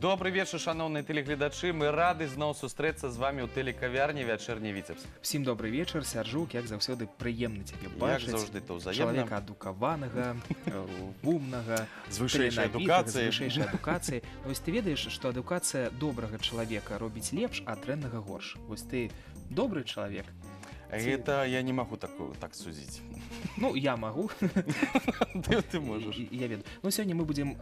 Добрый вечер, шановные телеглядачи. Мы рады зноў сустрэцца з вами ў тэлекавярні «Вячэрні Віцебск». Всім добрый вечар, Сяржук, як заўсёды прыемна цябе бачыць. Як заўжды, то ўзаемна. Чалавека адукаванага, умнага, з вышэйшай адукацыяй. З вышэйшай адукацыяй. Вось ты ведаеш, што адукацыя добрага чалавека робіць лепш, а дрэннага горш. Вось ты добры чалавек. Это я не могу так судзіць. Ну, я могу. Ты можешь. Я ведаю. Ну, сёння мы будзем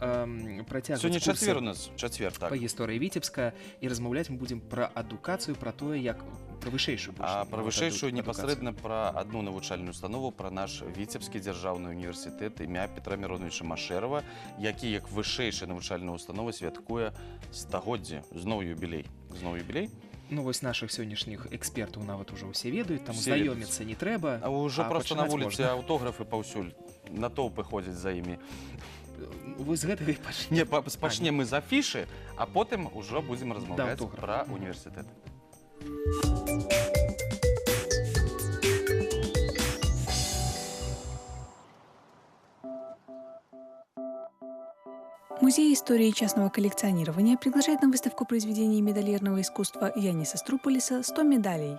працягваць Сёння чацвер у нас, так. Па гісторыі Віцебска, і размаўляць мы будзем пра адукацыю, пра тое, як пра вышэйшую. А пра вышэйшую непасрэдна пра адну навучальную установу, пра наш Віцебскі дзяржаўны універсітэт імя Петра Мироновича Машэрава, які як вышэйшая навучальная установа святкуе стагоддзе. Зноў юбілей. Ну, вось наших сённяшніх экспертаў нават ужо ўсе ведаюць, там знаёміцца не трэба. А ўжо проста на вуліцы аўтографы паўсюль, натоўпы ходзяць за імі. Вы з гэтага і пачнем. Не, пачнем мы з афішы, а потым ужо будзем размаўляць пра універсітэт. Музей истории частного коллекционирования приглашает на выставку произведений медальерного искусства Яниса Струполиса «100 медалей».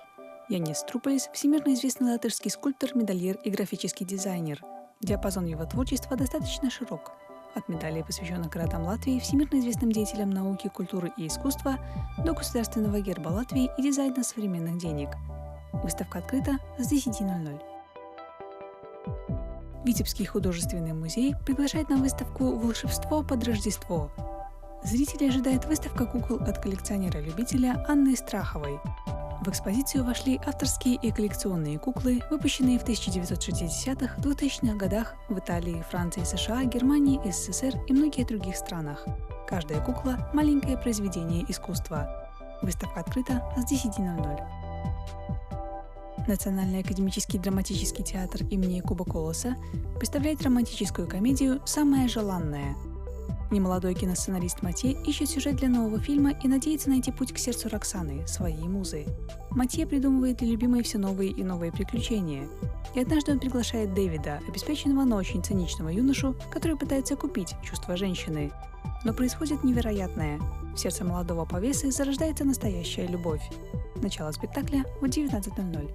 Янис Струполис – всемирно известный латышский скульптор, медальер и графический дизайнер. Диапазон его творчества достаточно широк. От медалей, посвященных городам Латвии, всемирно известным деятелям науки, культуры и искусства, до государственного герба Латвии и дизайна современных денег. Выставка открыта с 10:00. Витебский художественный музей приглашает на выставку «Волшебство под Рождество». Зрители ожидает выставка кукол от коллекционера-любителя Анны Страховой. В экспозицию вошли авторские и коллекционные куклы, выпущенные в 1960-х, 2000-х годах в Италии, Франции, США, Германии, СССР и многих других странах. Каждая кукла – маленькое произведение искусства. Выставка открыта с 10:00. Национальный академический драматический театр имени Якуба Колоса представляет романтическую комедию «Самая желанная». Немолодой киносценарист Матье ищет сюжет для нового фильма и надеется найти путь к сердцу Роксаны, своей музы. Матье придумывает для любимой все новые и новые приключения. И однажды он приглашает Дэвида, обеспеченного, но очень циничного юношу, который пытается купить чувства женщины. Но происходит невероятное. В сердце молодого повесы зарождается настоящая любовь. Начало спектакля в 19:00.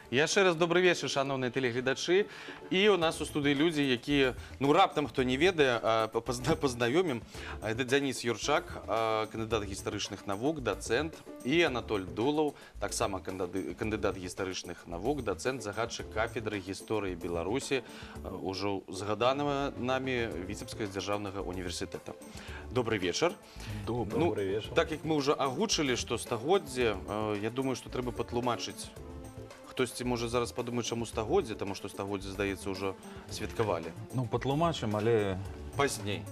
Яшчэ раз добрый вечар, шановныя тэлегледачы. І у нас у студыі людзі, якія, ну раптам хто не ведае, пазнаёмім. Это Дзяніс Юрчак, кандыдат гістарычных навук, дацэнт, і Анатоль Дулаў, таксама кандыдат гістарычных навук, дацэнт, загадчык кафедры гісторыі Беларусі, ужо згаданага намі Віцебскага дзяржаўнага універсітэта. Добрый вечар. Добрый вечар. Так як мы ўжо агучылі, што стагоддзе, я думаю, што трэба патлумачыць. Хтосьці можа зараз падумаць, чаму стагоддзе, таму што стагоддзе, здаецца, ўжо святкавалі. Ну, патлумачым, але... Пазней.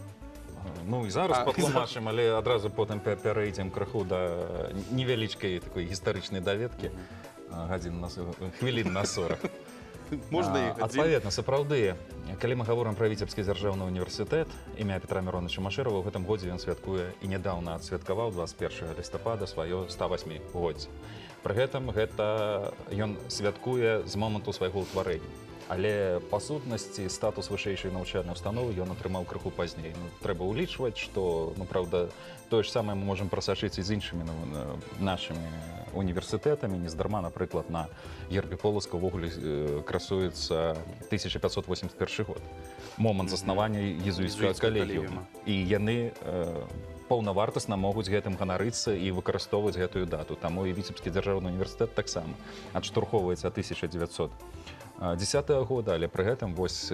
Ну, і зараз патлумачым, але адразу потым пярэйдзем крыху да невялічкай такой гістарычнай даведкі. Хвілін на 40. Можна і гадзін. Адпаведна, сапраўды, калі мы гаворым пра Віцебскі дзяржаўны універсітэт, імя Петра Мироновича Машэрава, ў гэтым годзе ён святкуе і нядаўна адсвяткаваў 21 лістапада сваё 108-годдзе. Пры гэтым ён святкуе з моманту свайго ўтварэння. Але па сутнасці статус вышэйшай навучальнай установы ён атрымаў крыху пазней. Трэба ўлічваць, што, ну, праўда, тое ж самае мы можам прасачыць і з іншымі нашымі універсітэтамі. Нездарма, напрыклад, на гербе Полацка ўвогуле красуецца 1581 год. Момант заснавання езуіцкага калегіума. І яны паўнавартасна могуць гэтым ганарыцца і выкарыстоўваць гэтую дату. Таму і Віцебскі дзяржаўны універсітэт таксама адштурхоўваецца 1910 года, але пры гэтым вось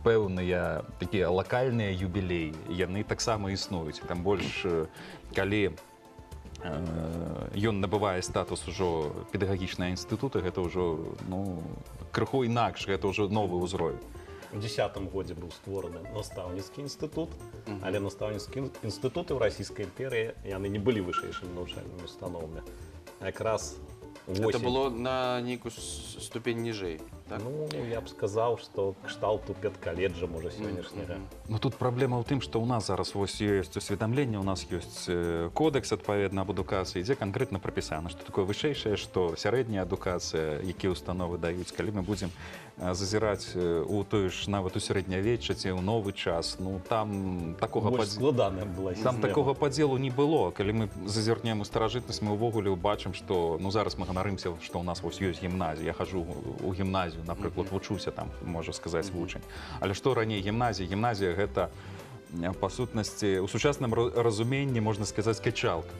пэўныя такія лакальныя юбілеі, яны таксама існуюць. Там больш, калі ён набывае статус ужо педагагічнага інстытута, гэта ўжо, ну, крыху інакш, гэта ўжо новы ўзровень. У 2010 годзе быў створаны настаўніцкі інстытут, але настаўніцкія інстытуты ў Расійскай імперыі, яны не былі вышэйшымі навучальнымі установамі. Якраз это было на нейкую ступень ніжэй. так? Ну, я б сказаў, што кшталту педкаледжа, можа, сённяшняга. Ну тут праблема ў тым, што ў нас зараз вось ёсць усведамленне, у нас ёсць кодекс адпаведна аб адукацыі, дзе канкрэтна прапісана, што такое вышэйшае, што сярэдняя адукацыя, якія установы даюць, калі мы будзем зазіраць у той ж нават у сярэднявечча ці ў новы час, ну там такога Больш складаная была там сістэма. такога падзелу не было. Калі мы зазірнем у старажытнасць, мы ўвогуле ўбачым, што ну зараз мы ганарымся, што ў нас вось ёсць гімназія. Я хожу у гімназію, напрыклад, вучуся там, можа сказаць, вучань. Але што раней гімназія? Гімназія гэта па сутнасці у сучасным разуменні, можна сказаць, качалка.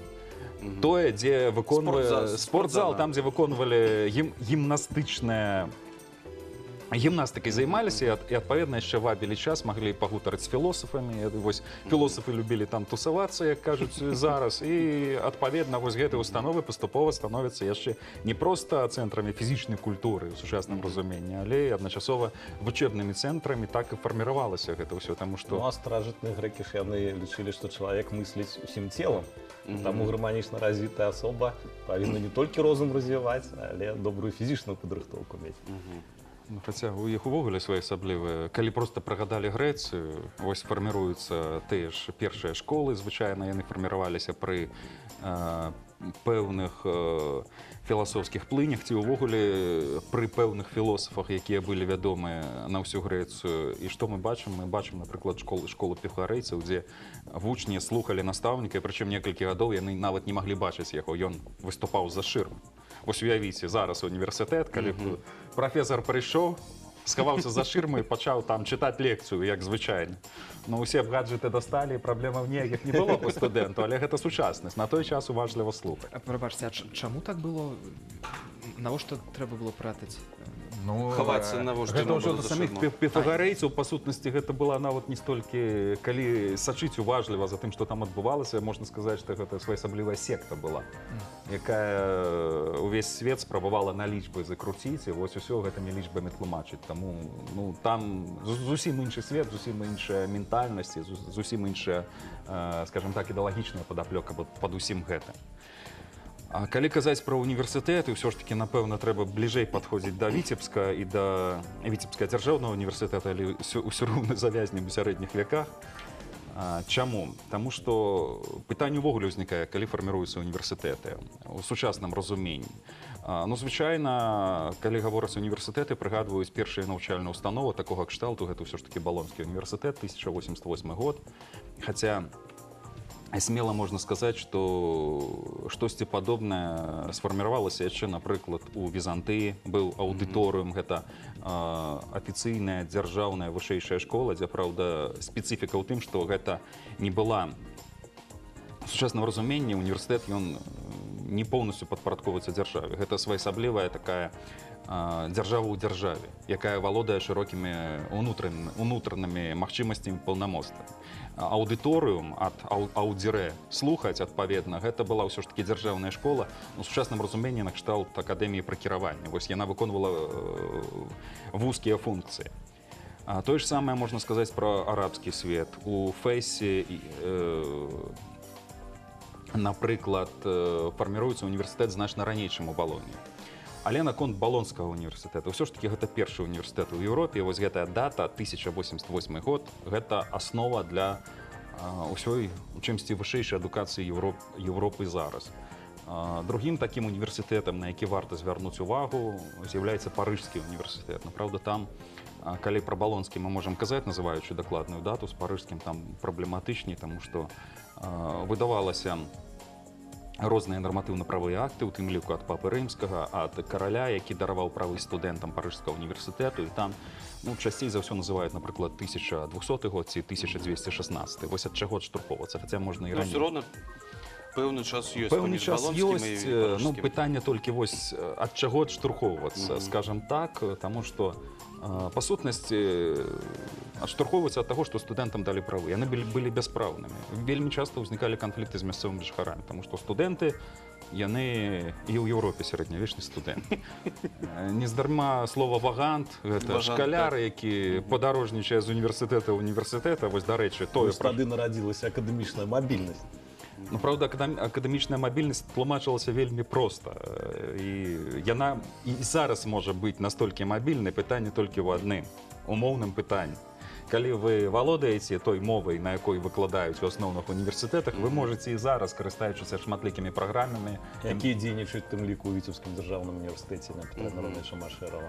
Тое, дзе выконвае спортзал, там, дзе выконвалі гімнастычнае гімнастыкай займаліся і адпаведна яшчэ вабілі час, маглі пагутарыць з філосафамі. Вось філосафы любілі там тусавацца, як кажуць зараз, і адпаведна вось гэтыя установы паступова становяцца яшчэ не проста цэнтрамі фізічнай культуры ў сучасным разуменні, але адначасова вучэбнымі цэнтрамі. Так і фарміравалася гэта ўсё, таму што Ну, а старажытныя грэкі ж яны лічылі, што чалавек мысліць усім целам. Таму гарманічна развітая асоба павінна не толькі розум развіваць, але добрую фізічную падрыхтоўку мець. ну, хаця у іх увогуле своеасаблівыя. Калі проста прыгадалі Грэцыю, вось фарміруюцца тыя ж першыя школы, звычайна яны фарміраваліся пры пэўных філасофскіх плынях ці ўвогуле пры пэўных філосафах, якія былі вядомыя на ўсю Грэцыю. І што мы бачым? Мы бачым, напрыклад, школу піфагарэйцаў, дзе вучні слухалі настаўніка, і прычым некалькі гадоў яны нават не маглі бачыць яго, ён выступаў за шырму. Вось уявіце, зараз універсітэт, калі б прафесар прыйшоў, схаваўся за шырму і пачаў там чытаць лекцыю, як звычайна. Ну, усе б гаджеты дасталі, праблемаў ніякіх не было па студэнту, але гэта сучаснасць. На той час уважліва слухаць. Прабачце, а чаму так было? Навошта трэба было пратаць? Ну, Хавацца навошта гэта яму ўжо было да за самих шырму? піфагарэйцаў, па сутнасці, гэта была нават не столькі, калі сачыць уважліва за тым, што там адбывалася, можна сказаць, што гэта своеасаблівая секта была, якая увесь свет спрабавала на лічбы закруціць, і вось усё гэтымі лічбамі тлумачыць. Таму ну, там зусім іншы свет, зусім іншая ментальнасць, зусім іншая, скажем так, ідэалагічная падаплёка пад усім гэтым. А калі казаць пра універсітэты, ўсё ж такі, напэўна, трэба бліжэй падходзіць да Віцебска і да Віцебскага дзяржаўнага універсітэта, але ўсё роўна завязнем у сярэдніх вяках. Чаму? Таму што пытанне ўвогуле ўзнікае, калі фарміруюцца універсітэты у сучасным разуменні. Ну, звычайна, калі гавораць універсітэты, прыгадваюць першыя навучальныя ўстановы такога кшталту, гэта ўсё ж такі Балонскі універсітэт, 1088 год. Хаця смела можна сказаць, што штосьці падобнае сфарміравалася яшчэ, напрыклад, у Візантыі быў аўдыторыум, гэта афіцыйная дзяржаўная вышэйшая школа, дзе, праўда, спецыфіка ў тым, што гэта не была у сучасным разуменні, універсітэт, ён не поўнасцю падпарадковваецца дзяржаве. Гэта своеасаблівая такая дзяржава ў дзяржаве, якая валодае шырокімі унутранымі магчымасцямі паўнамоцтва. Аўдыторыум ад аўдзірэ слухаць, адпаведна, гэта была ўсё ж такі дзяржаўная школа у сучасным разуменні на кшталт акадэміі пра кіраванне. Вось яна выконвала вузкія функцыі. Тое ж самае можна сказаць пра арабскі свет. У Фэсе, напрыклад, фарміруецца універсітэт значна раней, чым у Балоні. Але наконт Балонскага універсітэта, ўсё ж такі гэта першы універсітэт у Еўропе. Вось гэтая дата, 1088 год, гэта аснова для ўсёй, у чымсьці, вышэйшай адукацыі Еўропы зараз. Другім такім універсітэтам, на які варта звярнуць увагу, з'яўляецца Парыжскі універсітэт. Напраўда, там, калі пра Балонскі мы можам казаць, называючы дакладную дату, з Парыжскім там праблематычней, таму што выдавалася розныя нарматыўна-правыя акты, у тым ліку ад папы рымскага, ад караля, які дараваў правы студэнтам Парыжскага універсітэту, і там часцей за ўсё называюць, напрыклад, 1200 год ці 1216. Вось ад чаго адштурхоўвацца, хаця можна і раней. Усё роўна пэўны час ёсць Пэўны паміж час Балонскім і ёсць, Парыжскім. ну, пытанне толькі вось ад чаго адштурхоўвацца, скажам так, таму што па сутнасці адштурхоўваюцца ад таго, што студэнтам далі правы. Яны былі бяспраўнымі. Вельмі часта ўзнікалі канфлікты з мясцовымі жыхарамі, таму што студэнты, яны і ў Еўропе сярэднявечны студэнт. Нездарма слова вагант, гэта шкаляры, які падарожнічае з універсітэта ў універсітэта, вось, дарэчы, тое... Тады нарадзілася акадэмічная мабільнасць. Ну, правда, акадэмічная мабільнасць тлумачылася вельмі проста. І яна і зараз можа быць настолькі мабільнай, пытанне толькі ў адным умоўным пытанні. Калі вы валодаеце той мовай, на якой выкладаюць у асноўных універсітэтах, вы можаце і зараз, карыстаючыся шматлікімі праграмамі, Які дзейнічаюць тым ліку ў Віцебскім дзяржаўным універсітэце на Петра Мироновича Машэрова.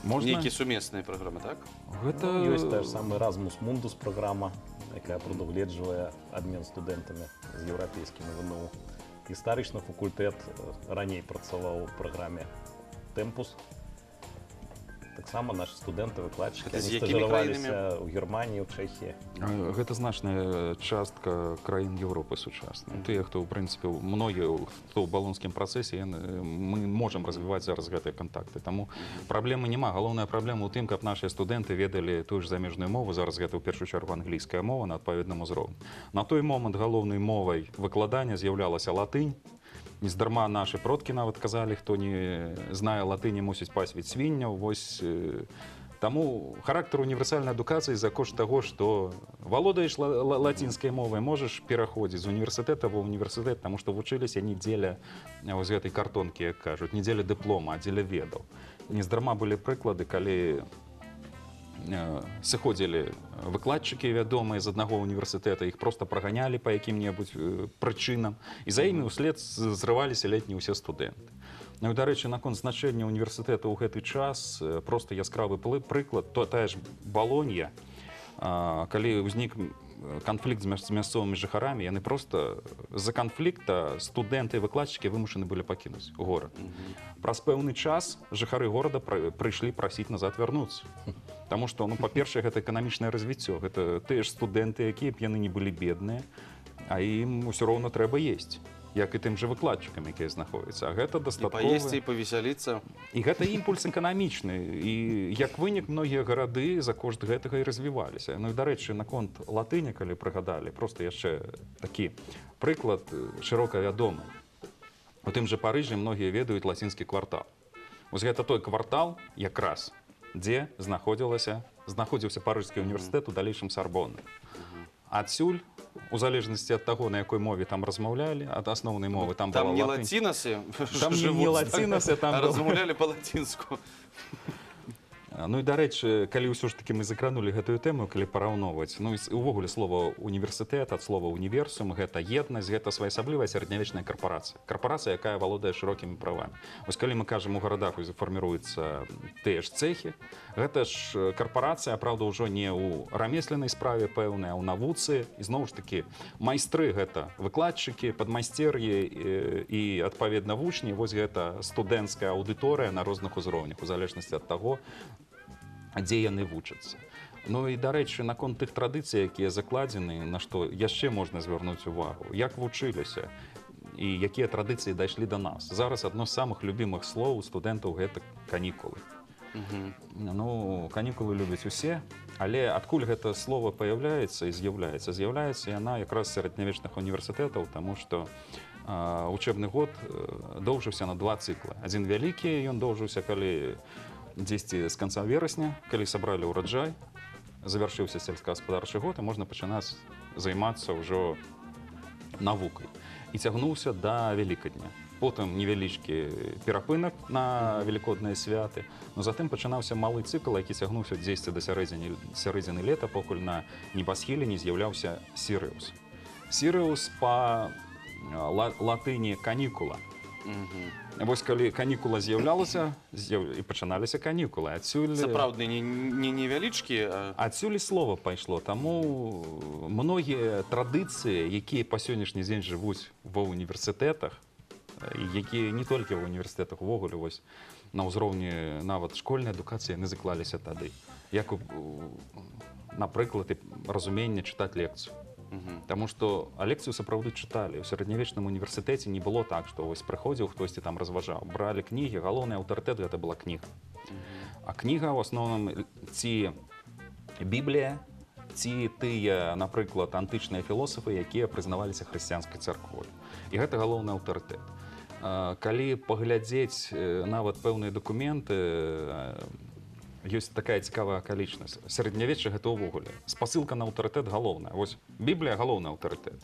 Нейкія сумесныя праграмы, так? Гэта Ёсць та ж самая Erasmus Mundus праграма, якая прадугледжвае абмен студэнтамі з еўрапейскімі ВНУ. Гістарычны факультэт раней працаваў у праграме Tempus. Таксама нашы студэнты, выкладчыкі, Гэта з они якімі стажыраваліся ў Германіі, ў Чэхіі. Гэта значная частка краін Еўропы сучаснай. Тыя, хто, ў прынцыпе, многія, хто ў балонскім працэсе, мы можам развіваць зараз гэтыя кантакты. Таму праблемы няма. Галоўная праблема ў тым, каб нашыя студэнты ведалі тую ж замежную мову. Зараз гэта ў першую чаргу англійская мова на адпаведным узроўні. На той момант галоўнай мовай выкладання з'яўлялася латынь. Нездарма нашы продкі нават казалі, хто не знае латыні, мусіць пасвіць свінняў. Вось таму характар універсальнай адукацыі за кошт таго, што валодаеш лацінскай мовай, можаш пераходзіць з універсітэта ва ўніверсітэт, таму што вучыліся не дзеля вось гэтай картонкі, як кажуць, не дзеля дыплома, а дзеля ведаў. Нездарма былі прыклады, калі сыходзілі выкладчыкі вядомыя з аднаго універсітэта, іх проста праганялі па якім-небудзь прычынам, і за імі ўслед зрываліся летнія ўсе студэнты. Ну і, дарэчы, наконт значэння універсітэта ў гэты час, проста яскравы прыклад, тая ж Балонья, калі ўзнік канфлікт з мясцовымі жыхарамі, яны проста з-за канфлікта студэнты і выкладчыкі вымушаны былі пакінуць горад. Праз пэўны час жыхары горада прыйшлі прасіць назад вярнуцца. Таму што, ну, па-першае, гэта эканамічнае развіццё. Гэта тыя ж студэнты, якія б яны не былі бедныя, а ім усё роўна трэба есці, як і тым жа выкладчыкам, якія знаходзяцца. А гэта дастатковы... І паесці, і павесяліцца. І гэта імпульс эканамічны. І як вынік, многія гарады за кошт гэтага і развіваліся. Ну і, дарэчы, наконт латыні, калі прыгадалі, проста яшчэ такі прыклад шырока вядомы. У тым жа Парыжы многія ведаюць лацінскі квартал. Вось гэта той квартал, якраз, дзе знаходзіўся Парыжскі універсітэт, у далейшым Сарбонны. Адсюль, у залежнасці ад таго, на якой мове там размаўлялі, ад асноўнай мовы там была Там не латынь. лацінасы Там не лацінасы, там а размаўлялі па-лацінску. Ну і, дарэчы, калі ўсё ж такі мы закранулі гэтую тэму, калі параўноўваць, ну і увогуле слова універсітэт ад слова універсум, гэта еднасць, гэта своеасаблівая сярэднявечная карпорацыя. Карпорацыя, якая валодае шырокімі правамі. Вось калі мы кажам, у гарадах фарміруюцца тыя ж цэхі, гэта ж карпорацыя, правда, ўжо не ў рамесленай справе пэўнай, а ў навуцы. І зноў ж такі майстры гэта выкладчыкі, падмайстер'і і адпаведна вучні. Вось гэта студэнцкая аўдыторыя на розных узроўнях, у залежнасці ад таго, дзе яны вучацца. Ну і, дарэчы, наконт тых традыцый, якія закладзены, на што яшчэ можна звярнуць увагу, як вучыліся і якія традыцыі дайшлі да нас. Зараз адно з самых любімых слоў у студэнтаў гэта канікулы. Ну, канікулы любяць усе, але адкуль гэта слова паяўляецца і з'яўляецца? З'яўляецца яна якраз з сярэднявечных універсітэтаў, таму што учэбны год доўжыўся на 2 цыклы. Адзін вялікі, ён доўжыўся, калі дзесьці з канца верасня, калі сабралі ўраджай, завяршыўся сельскагаспадарчы год, і можна пачынаць займацца ўжо навукай. І цягнуўся да Вялікадня. Потым невялічкі перапынак на велікодныя святы, но затым пачынаўся малы цыкл, які цягнуўся дзесьці да сярэдзіны лета, пакуль на небасхіле не з'яўляўся Сірыус. Сірыус па латыні канікула. Вось калі канікула з'яўлялася, і пачыналіся канікулы. Сапраўдны не невялічкі, адсюль слова пайшло. Таму многія традыцыі, якія па сённяшні дзень жывуць ва ўніверсітэтах, якія не толькі ва ўніверсітэтах, увогуле вось на ўзроўні нават школьнай адукацыі яны заклаліся тады. Як, напрыклад, разуменне чытаць лекцыю. Таму што лекцыю сапраўды чыталі. У сярэднявечным універсітэце не было так, што вось прыходзіў хтосьці там разважаў. Бралі кнігі, галоўны аўтарытэт гэта была кніга. А кніга ў асноўным ці Біблія, ці тыя, напрыклад, антычныя філосафы, якія прызнаваліся хрысціянскай царквой. І гэта галоўны аўтарытэт. Калі паглядзець нават пэўныя дакументы, ёсць такая цікавая акалічнасць. Сярэднявечча гэта ўвогуле. Спасылка на аўтарытэт галоўная. Вось Біблія галоўны аўтарытэт.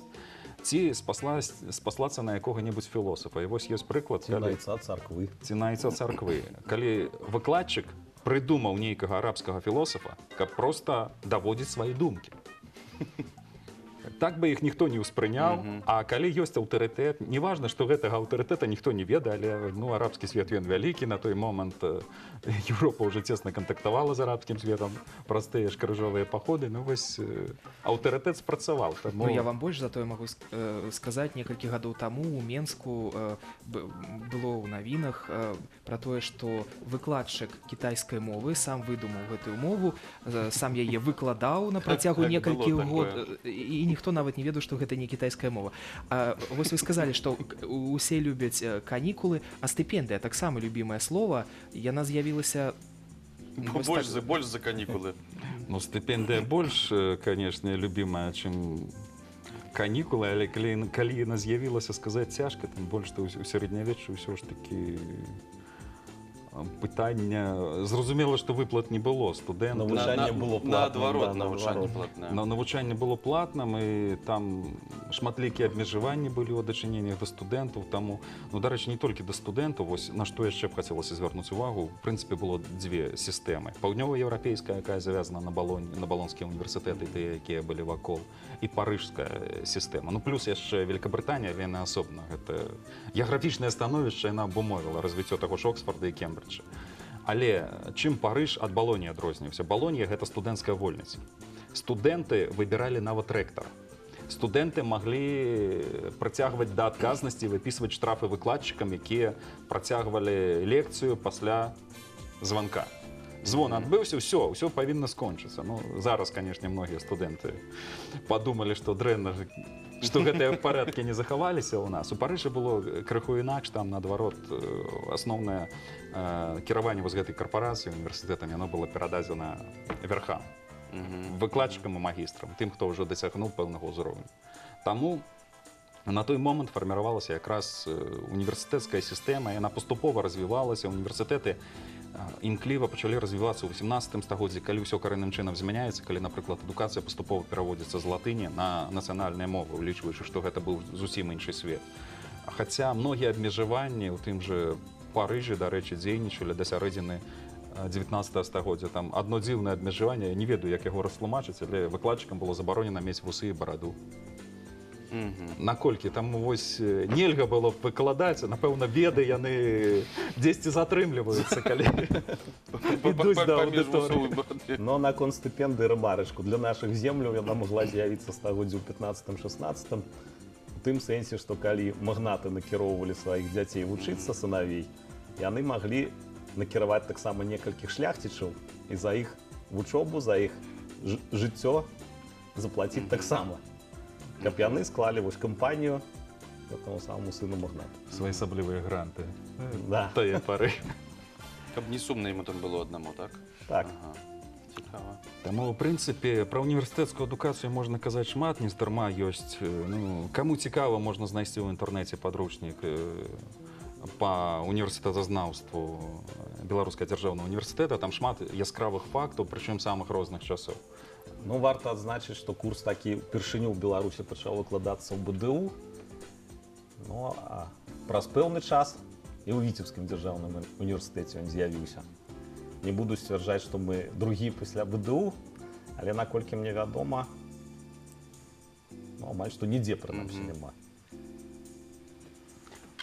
ці спаслацца на якога-небудзь філосафа. І вось ёсць прыклад, Ці найца царквы. ці найца царквы. Калі выкладчык прыдумаў нейкага арабскага філосафа, каб проста даводзіць свае думкі. Так бы іх ніхто не ўспрыняў, а калі ёсць аўтарытэт, неважна, што гэтага аўтарытэта ніхто не ведае, але ну, арабскі свет ён вялікі, на той момант Еўропа ўжо цесна кантактавала з арабскім светам праз тыя ж крыжовыя паходы, ну вось аўтарытэт спрацаваў. Таму... Ну, я вам больш затое магу сказаць, некалькі гадоў таму у Менску было ў навінах пра тое, што выкладчык кітайскай мовы сам выдумаў гэтую мову, сам яе выкладаў на працягу некалькіх год, і ніхто нават не ведаў, што гэта не кітайская мова. Вось вы сказалі, што усе любяць канікулы, а стыпендыя таксама любімае слово, яна з'явілася Больш за канікулы. Ну, стыпендыя больш, канешне, любімая, чым канікулы, але калі яна з'явілася, сказаць цяжка, тым больш, што ў сярэднявеччы ўсё ж такі пытання... Зразумела, што выплат не было студэнтам. Навучанне было платным. Наадварот, навучанне платнае. Навучанне было платным, і там шматлікія абмежаванні былі ў дачыненнях да студэнтаў. Таму, ну, дарэчы, не толькі да студэнтаў, вось на што яшчэ б хацелася звярнуць увагу. В прынцыпе, было дзве сістэмы. Паўднёва-еўрапейская, якая завязана на балонскія універсітэты, тыя, якія былі вакол, і парыжская сістэма. Ну, плюс яшчэ Великабрытанія, яна асобна. Гэта геаграфічнае становішча, яна абумовіла развіццё таго ж Оксфорда і Кембриджа. Але чым Парыж ад Балоніі адрозніваўся? Балонія — гэта студэнцкая вольніца. Студэнты выбіралі нават рэктара. Студэнты маглі працягваць да адказнасці і выпісваць штрафы выкладчыкам, якія працягвалі лекцыю пасля званка. Звон адбыўся, ўсё павінна скончыцца. Ну, зараз, канешне, многія студэнты падумалі, што дрэнна, што гэтыя парадкі не захаваліся ў нас. У Парыжы было крыху інакш, там, наадварот, асноўнае кіраванне вось гэтай карпорацыі універсітэтам, яно было перададзена верхам, выкладчыкам і магістрам, тым, хто ўжо дасягнуў пэўнага ўзроўню. Таму на той момант фарміравалася якраз універсітэцкая сістэма, яна паступова развівалася, універсітэты імкліва пачалі развівацца ў 18 стагоддзі, калі ўсё карэнным чынам змяняецца, калі, напрыклад, адукацыя паступова пераводзіцца з латыні на нацыянальныя мовы, улічваючы, што гэта быў зусім іншы свет. Хаця многія абмежаванні ў тым жа Парыжы, дарэчы, дзейнічалі да сярэдзіны 19 стагоддзя. Там адно дзіўнае абмежаванне, я не ведаю, як яго растлумачыць, але выкладчыкам было забаронена мець вусы і бараду. Наколькі там вось нельга было б выкладаць, напэўна, веды яны дзесьці затрымліваюцца, калі ідуць да аўдыторыі. Но наконт стыпендыі рэмарачку. Для нашых земляў яна магла з'явіцца стагоддзі ў 15-16. У тым сэнсе, што калі магнаты накіроўвалі сваіх дзяцей вучыцца, сынавей, яны маглі накіраваць таксама некалькіх шляхцічаў і за іх вучобу, за іх жыццё заплаціць таксама. Каб яны склалі вось кампанію гэтаму самому сыну магната. Своеасаблівыя гранты. Да. Тыя пары. Каб не сумна яму там было аднаму, так? Так. Цікава. Таму, ў прынцыпе, пра універсітэцкую адукацыю можна казаць шмат, нездарма ёсць. Ну, каму цікава, можна знайсці ў інтэрнэце падручнік па універсітэтазнаўству Беларускага дзяржаўнага універсітэта. Там шмат яскравых фактаў, прычым самых розных часоў. Ну, варта адзначыць, што курс такі упершыню ў Беларусі пачаў выкладацца ў БДУ. Ну, а праз пэўны час і ў Віцебскім дзяржаўным універсітэце ён з'явіўся. Не буду сцвярджаць, што мы другі пасля БДУ, але наколькі мне вядома, ну, амаль што нідзе, прынамсі, няма.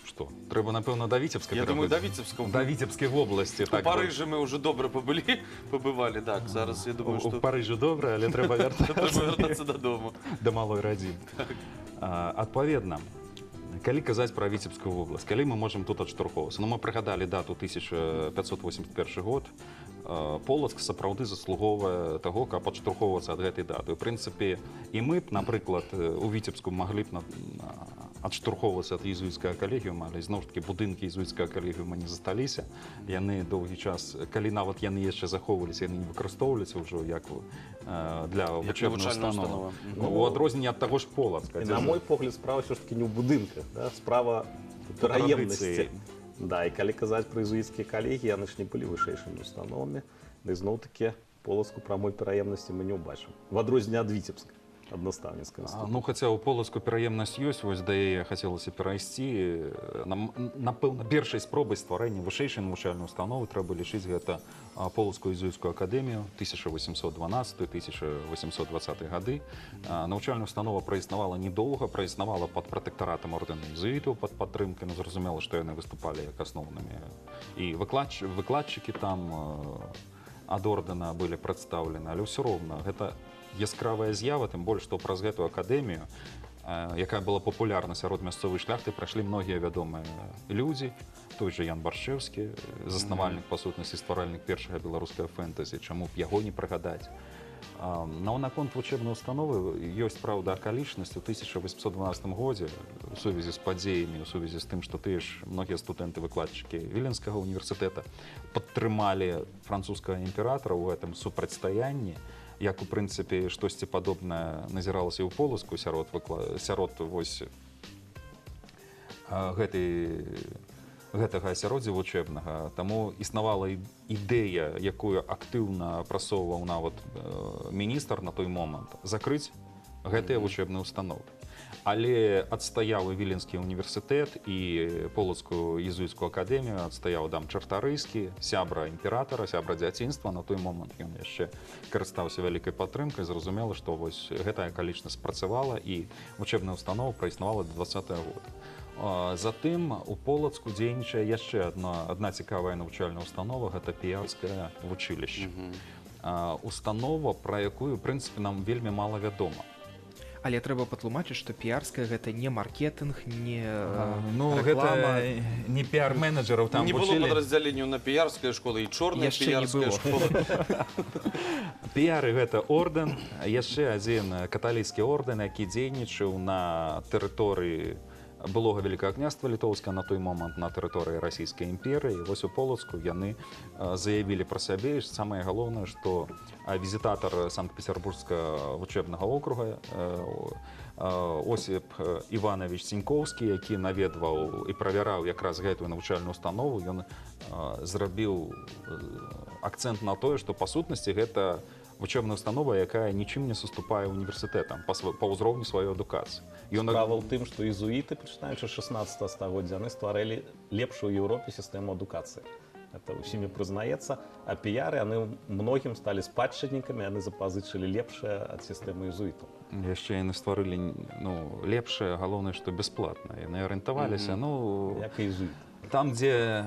Што? Трэба, напэўна, да Віцебска. Я думаю, да Віцебска. Да Віцебскай вобласці. У Парыжы мы ўжо добра пабывалі, так. Зараз, я думаю, што... У Парыжы добра, але трэба вяртацца дадому. Да малой радзімы. Адпаведна, калі казаць пра Віцебскую вобласць, калі мы можам тут адштурхоўвацца? Ну, мы прыгадалі дату 1581 год. Полацк сапраўды заслугоўвае таго, каб адштурхоўвацца ад гэтай даты. У прынцыпе, і мы б, напрыклад, у Віцебску маглі б адштурхоўвацца ад езуіцкага калегіума, але зноў ж такі будынкі езуіцкага калегіума не засталіся. Яны доўгі час, калі нават яны яшчэ захоўваліся, яны не выкарыстоўваліся ўжо як для вучэбнай установы. У адрозненне ад таго ж Полацка. На мой погляд, справа ўсё ж такі не ў будынках, да? Справа ў пераемнасці. Да, і калі казаць пра езуіцкія калегі, яны ж не былі вышэйшымі установамі, да і зноў-такі Полацку прамой пераемнасці мы не ўбачым. В адрозненне ад Віцебска. аднастаўніцкага інстытута. Ну, хаця ў полацку пераемнасць ёсць, вось да яе хацелася перайсці. Напэўна, першай спробай стварэння вышэйшай навучальнай установы трэба лічыць гэта Полацкую езуіцкую акадэмію 1812-1820 гады. Навучальная установа праіснавала недоўга, праіснавала пад пратэктаратам ордэна езуітаў, пад падтрымкай, ну, зразумела, што яны выступалі як асноўнымі. І выкладчыкі там ад ордэна былі прадстаўлены, але ўсё роўна гэта яскравая з'ява, тым больш, што праз гэтую акадэмію, якая была папулярна сярод мясцовай шляхты, прайшлі многія вядомыя людзі. Той жа Ян Баршчэўскі, заснавальнік, па сутнасці, стваральнік першага беларускага фэнтэзі, чаму б яго не прыгадаць. Но наконт вучэбнай установы ёсць, праўда, акалічнасць. У 1812 годзе у сувязі з падзеямі, у сувязі з тым, што тыя ж многія студэнты-выкладчыкі Віленскага універсітэта падтрымалі французскага імператара ў гэтым супрацьстаянні, як, у прынцыпе, штосьці падобнае назіралася і ў Полацку сярод вось гэтага асяроддзя вучэбнага. Таму існавала ідэя, якую актыўна апрацоўваў нават міністр на той момант, закрыць гэтыя вучэбныя установы. Але адстаяў і Віленскі універсітэт, і Полацкую езуіцкую акадэмію, адстаяў Адам Чартарыйскі, сябра імператара, сябра дзяцінства. На той момант ён яшчэ карыстаўся вялікай падтрымкай. Зразумела, што вось гэтая акалічнасць працавала, і вучэбная установа праіснавала да 20-го года. Затым у Полацку дзейнічае яшчэ адна цікавая навучальная установа, гэта піярскае вучылішча. Установа, пра якую, у прынцыпе, нам вельмі мала вядома. Але трэба патлумачыць, што піярская гэта не маркетынг, не реклама. Гэта не піар-менеджераў там не вучылі. было падраздзялення на піярская школа і чорная піярская школа. Піяры гэта ордэн, яшчэ адзін каталіцкі ордэн, які дзейнічаў на тэрыторыі былога Вялікага княства Літоўска, на той момант на тэрыторыі расійскай імперыі. Вось у Полацку яны заявілі пра сябе. Самае галоўнае, што візітатар Санкт-Петербургскага вучэбнага округа Осіп Іванович Сінькоўскі, які наведваў і правяраў якраз гэтую навучальную установу, ён зрабіў акцэнт на тое, што па сутнасці гэта вучэбная установа, якая нічым не саступае універсітэтам па ўзроўню сваёй адукацыі. Справа ў тым, што езуіты, пачынаючы 16 стагоддзя, яны стварылі лепшую ў Еўропе сістэму адукацыі. Это ўсімі прызнаецца. А піяры, яны многім сталі спадчыннікамі, яны запазычылі лепшае ад сістэмы езуітаў. Яшчэ яны стварылі лепшае, галоўнае, што бясплатна. Яны арыентаваліся, як і езуіты. Там, дзе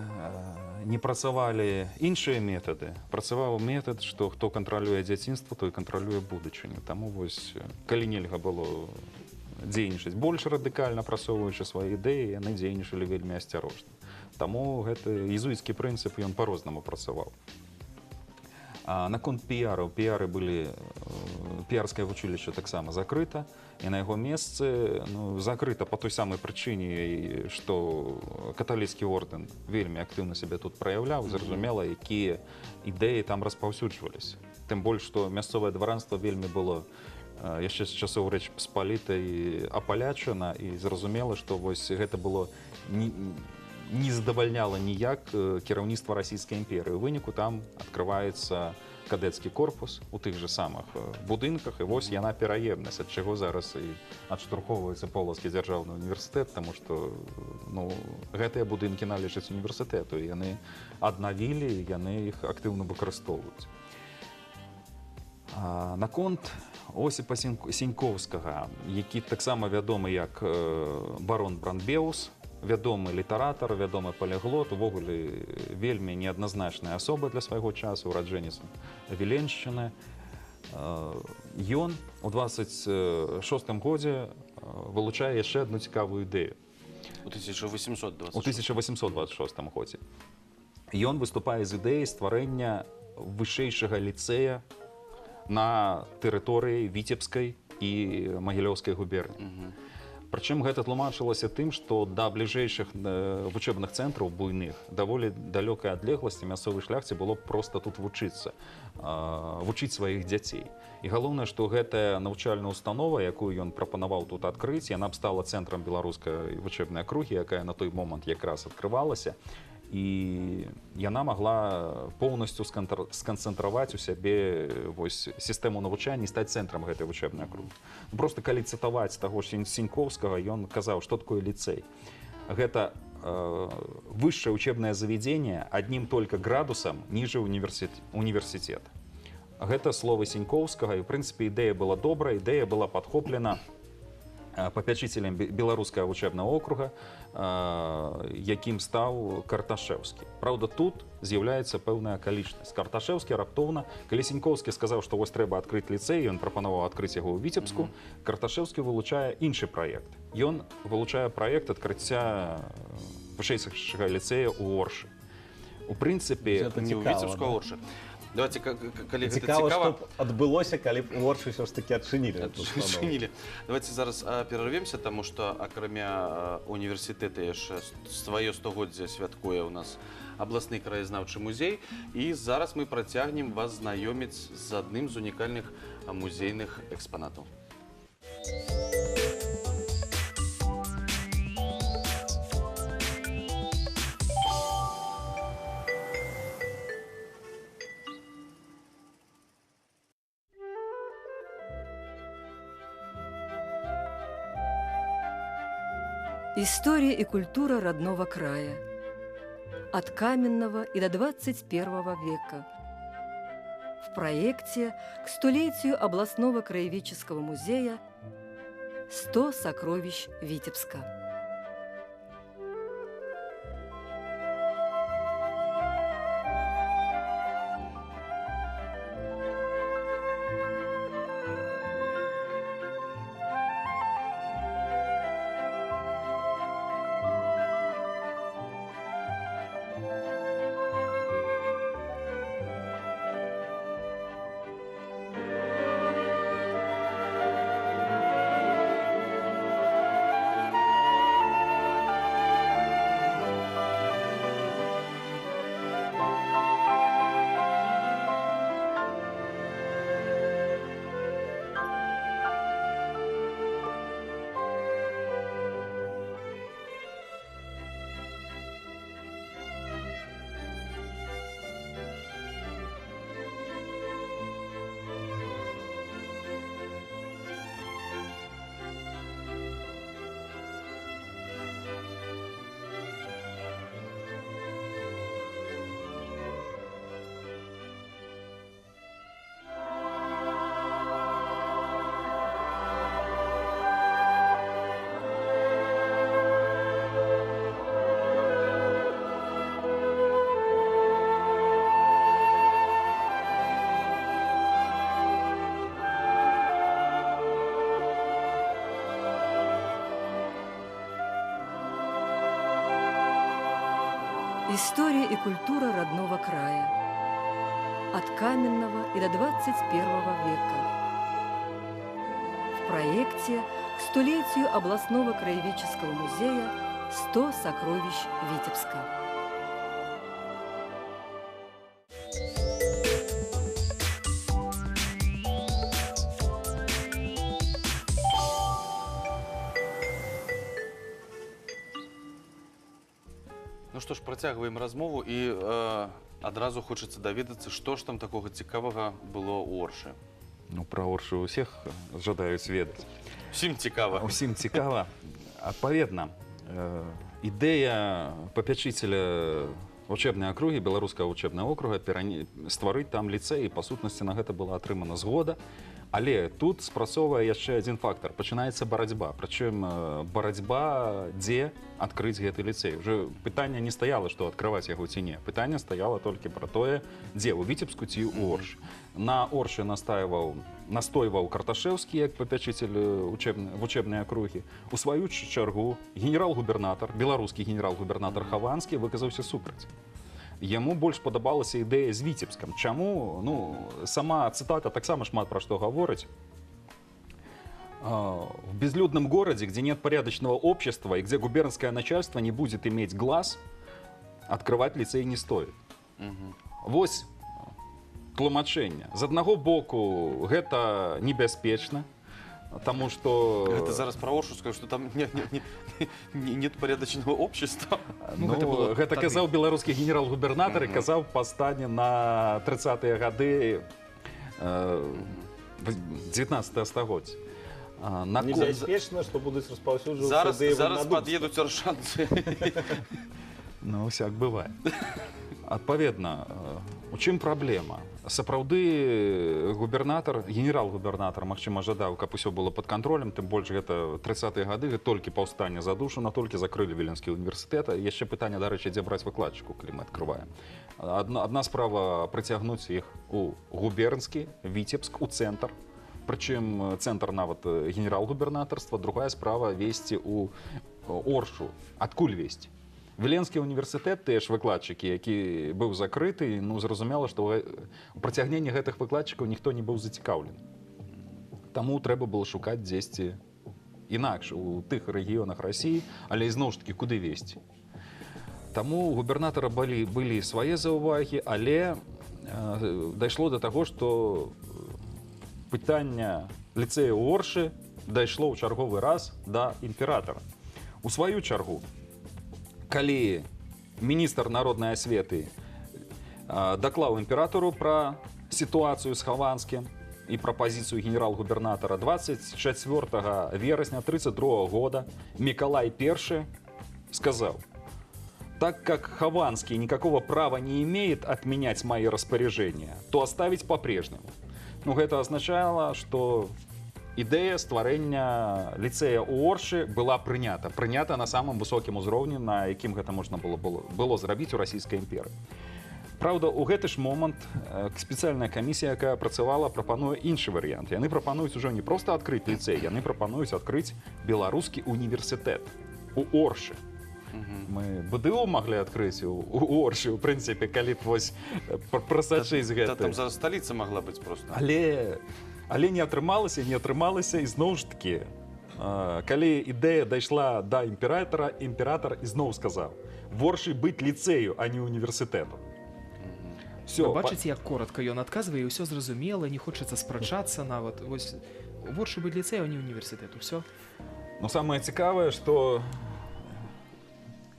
не працавалі іншыя метады, працаваў метад, што хто кантралюе дзяцінства, той кантралюе будучыню. Таму вось, калі нельга было дзейнічаць больш радыкальна, прасоўваючы свае ідэі, яны дзейнічалі вельмі асцярожна. Таму гэты езуіцкі прынцып, ён па-рознаму працаваў. Наконт піяраў, піярскае вучылішча таксама закрыта, і на яго месцы закрыта па той самай прычыне, што каталіцкі ордэн вельмі актыўна сябе тут праяўляў, зразумела, якія ідэі там распаўсюджваліся. Тым больш, што мясцовае дваранства вельмі было яшчэ з часоў Рэчы Паспалітай апалячана, і зразумела, што вось гэта было не задавальняла ніяк кіраўніцтва расійскай імперыі. У выніку там адкрываецца кадэцкі корпус у тых же самых будынках, і вось яна пераемнасць, ад чаго зараз і адштурхоўваецца Полацкі дзяржаўны універсітэт, таму што гэтыя будынкі належаць універсітэту, і яны аднавілі, яны іх актыўна выкарыстоўваюць. Наконт Осіпа Сінькоўскага, які таксама вядомы як барон Бранбеус, вядомы літаратар, вядомы паліглот, увогуле вельмі неадназначная асоба для свайго часу, ураджэнец Віленшчыны. Ён у 26 годзе вылучае яшчэ адну цікавую ідэю. У 1826 годзе. Ён выступае з ідэяй стварэння вышэйшага ліцэя на тэрыторыі Віцебскай і Магілёўскай губерні. Прычым гэта тлумачылася тым, што да бліжэйшых вучэбных цэнтраў буйных даволі далёкай адлегласці мясцовай шляхце было проста тут вучыцца, вучыць сваіх дзяцей. І галоўнае, што гэтая навучальная установа, якую ён прапанаваў тут адкрыць, яна б стала цэнтрам беларускай вучэбнай акругі, якая на той момант якраз адкрывалася. і яна магла поўнасцю сканцэнтраваць у сябе вось сістэму навучання і стаць цэнтрам гэтай вучэбнай акругі. Просто калі цытаваць таго ж Сінькоўскага, ён казаў, што такое ліцэй. Гэта высшее учебное заведение одним только градусом ниже университета. Гэта слово Сінькоўскага, і, в принципе, ідэя была добрая, ідэя была падхоплена папячителем беларускага вучэбнага округа, якім стаў Карташэўскі. Праўда, тут з'яўляецца пэўная акалічнасць. Карташэўскі раптоўна, калі Сінькоўскі сказаў, што вось трэба адкрыць ліцэй, ён прапанаваў адкрыць яго ў Віцебску, Карташэўскі вылучае іншы праект. Ён вылучае праект адкрыцця вышэйшага ліцэя ў Оршы. У прынцыпе, Не ў Віцебску, а Оршы. Давайте, калі гэта Цікава, цікава... што адбылося, калі б у Оршы ўсё ж такі адчынілі. Адчынілі. Давайте зараз перарвемся, таму што акрамя універсітэта яшчэ сваё 100годдзе святкуе ў нас абласны краязнаўчы музей. І зараз мы працягнем вас знаёміць з адным з унікальных музейных экспанатаў. История и культура родного края. От каменного и до 21 века. В проекте к столетию областного краеведческого музея «100 сокровищ Витебска». История и культура родного края. От каменного и до 21 века. В проекте к столетию областного краеведческого музея «100 сокровищ Витебска». Ну што ж, працягваем размову і адразу хочацца даведацца, што ж там такога цікавага было ў Оршы. Ну, пра Оршу ўсіх жадаюць ведаць. Усім цікава. Усім цікава. Адпаведна, ідэя папячыцеля вучэбнай акругі, беларускага вучэбнага округа, стварыць там ліцэй, і па сутнасці на гэта была атрымана згода. Але тут спрацоўвае яшчэ адзін фактар. Пачынаецца барацьба. Прычым барацьба, дзе адкрыць гэты ліцэй. Уже пытанне не стаяла, што адкрываць яго ці не. Пытанне стаяла толькі пра тое, дзе, у Віцебску ці ў Оршы. На Оршы настойваў Карташэўскі як папячыцель вучэбнай акругі. У сваю чаргу генерал-губернатар, беларускі генерал-губернатар Хаванскі выказаўся супраць. Яму больш падабалася ідэя з Віцебскам. Чаму? Ну, сама цитата таксама шмат пра што гаворыць. В безлюдном городе, где нет порядочного общества и где губернское начальство не будет иметь глаз, открывать лицей не стоит. Вось тлумачэнне. З аднаго боку, гэта небяспечна, Тому що... Это зараз про Оршу скажу, что там нет порядочного общества. Ну, гэта было гэта тады. казаў беларускі генерал-губернатар і Мгм. казаў па стане на 30-е гады 19 стагоддзя. Небяспечна, што будуць распаўсюджвацца ідэі Зараз вольнадумства. подъедут оршанцы. Ну, усяк бывае. Адпаведна, у чым праблема? Сапраўды губернатар, генерал-губернатар, магчыма, жадаў, каб усё было пад кантролем, тым больш гэта 30-е гады, толькі паўстання задушана, толькі закрылі Віленскі універсітэт. Яшчэ пытанне, дарэчы, дзе браць выкладчыку, калі мы адкрываем. Адна справа прыцягнуць іх у губернскі, Віцебск, у цэнтр, прычым цэнтр нават генерал-губернатарства, другая справа весці ў Оршу. Адкуль весці? Віленскі універсітэт, тыя ж выкладчыкі, які быў закрыты, ну, зразумела, што у працягненні гэтых выкладчыкаў ніхто не быў зацікаўлены. Таму трэба было шукаць дзесьці інакш, у тых рэгіёнах Расіі, але ізноў ж такі, куды весці? Таму у губернатара былі свае заўвагі, але дайшло да таго, што пытанне ліцэя ў Оршы дайшло ў чарговы раз да імператара. У сваю чаргу, калі міністр народнай асветы даклаў імператару пра сітуацыю з Хаванскім і пра пазіцыю генерал-губернатара, 24 верасня 1932 года Миколай I сказал: «Так как Хованский никакого права не имеет отменять мои распоряжения, то оставить по-прежнему». Ну, гэта азначала, што ідэя стварэння ліцэя ў Оршы была прынята на самым высокім узроўні, на якім гэта можна было зрабіць у расійскай імперыі. Праўда, у гэты ж момант спецыяльная камісія, якая працавала, прапануе іншы варыянт. Яны прапануюць ужо не проста адкрыць ліцэй, яны прапануюць адкрыць беларускі універсітэт у Оршы. Мы БДУ маглі адкрыць у Оршы, у прынцыпе, калі б вось прасачыць гэта. Там зараз сталіца магла быць просто. Але не атрымалася, і зноў ж такі, калі ідэя дайшла да імператара, імператар ізноў сказаў: «В Оршы быць ліцэю, а не універсітэту». Вы бачыце, як коротка ён адказвае, і ўсё зразумела, не хочацца спрачацца нават. Вось у Оршы быць ліцэю, а не універсітэту, ўсё. Но самае цікавае, што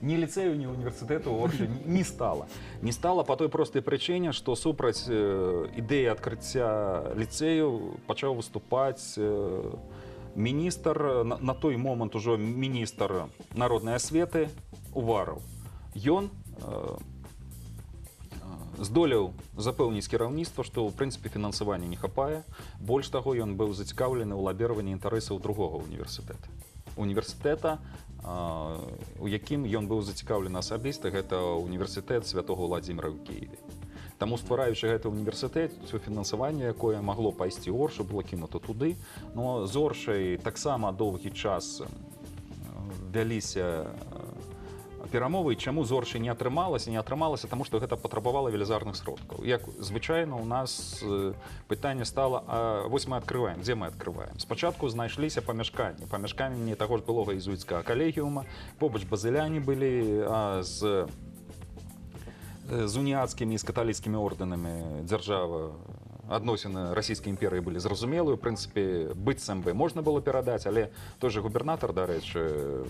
ні ліцэю, ні універсітэту ў Оршы не стала. Не стала па той простай прычыне, што супраць ідэі адкрыцця ліцэю пачаў выступаць міністр, на той момант ужо міністр народнай асветы Увараў. Ён здолеў запэўніць кіраўніцтва, што ў прынцыпе фінансавання не хапае. Больш таго, ён быў зацікаўлены ў лабіраванні інтарэсаў другога універсітэта. Універсітэта, у якім ён быў зацікаўлены асабіста, гэта універсітэт святого Владзіміра ў Кіеве. Таму, ствараючы гэты універсітэт, фінансаванне, якое магло пайсці ў Оршу, было кінута туды. Но з Оршай таксама доўгі час вяліся перамовы, чаму з Оршай не атрымалася, таму што гэта патрабавала велізарных сродкаў. Як звычайна у нас пытанне стала: а вось мы адкрываем, дзе мы адкрываем? Спачатку знайшліся памяшканні таго ж былога езуіцкага калегіума, побач базыляне былі, з уніяцкімі і з каталіцкімі ордэнамі дзяржава, адносіны расійскай імперыі былі зразумелыя. У прынцыпе, быццам бы можна было перадаць, але той жа губернатар, дарэчы,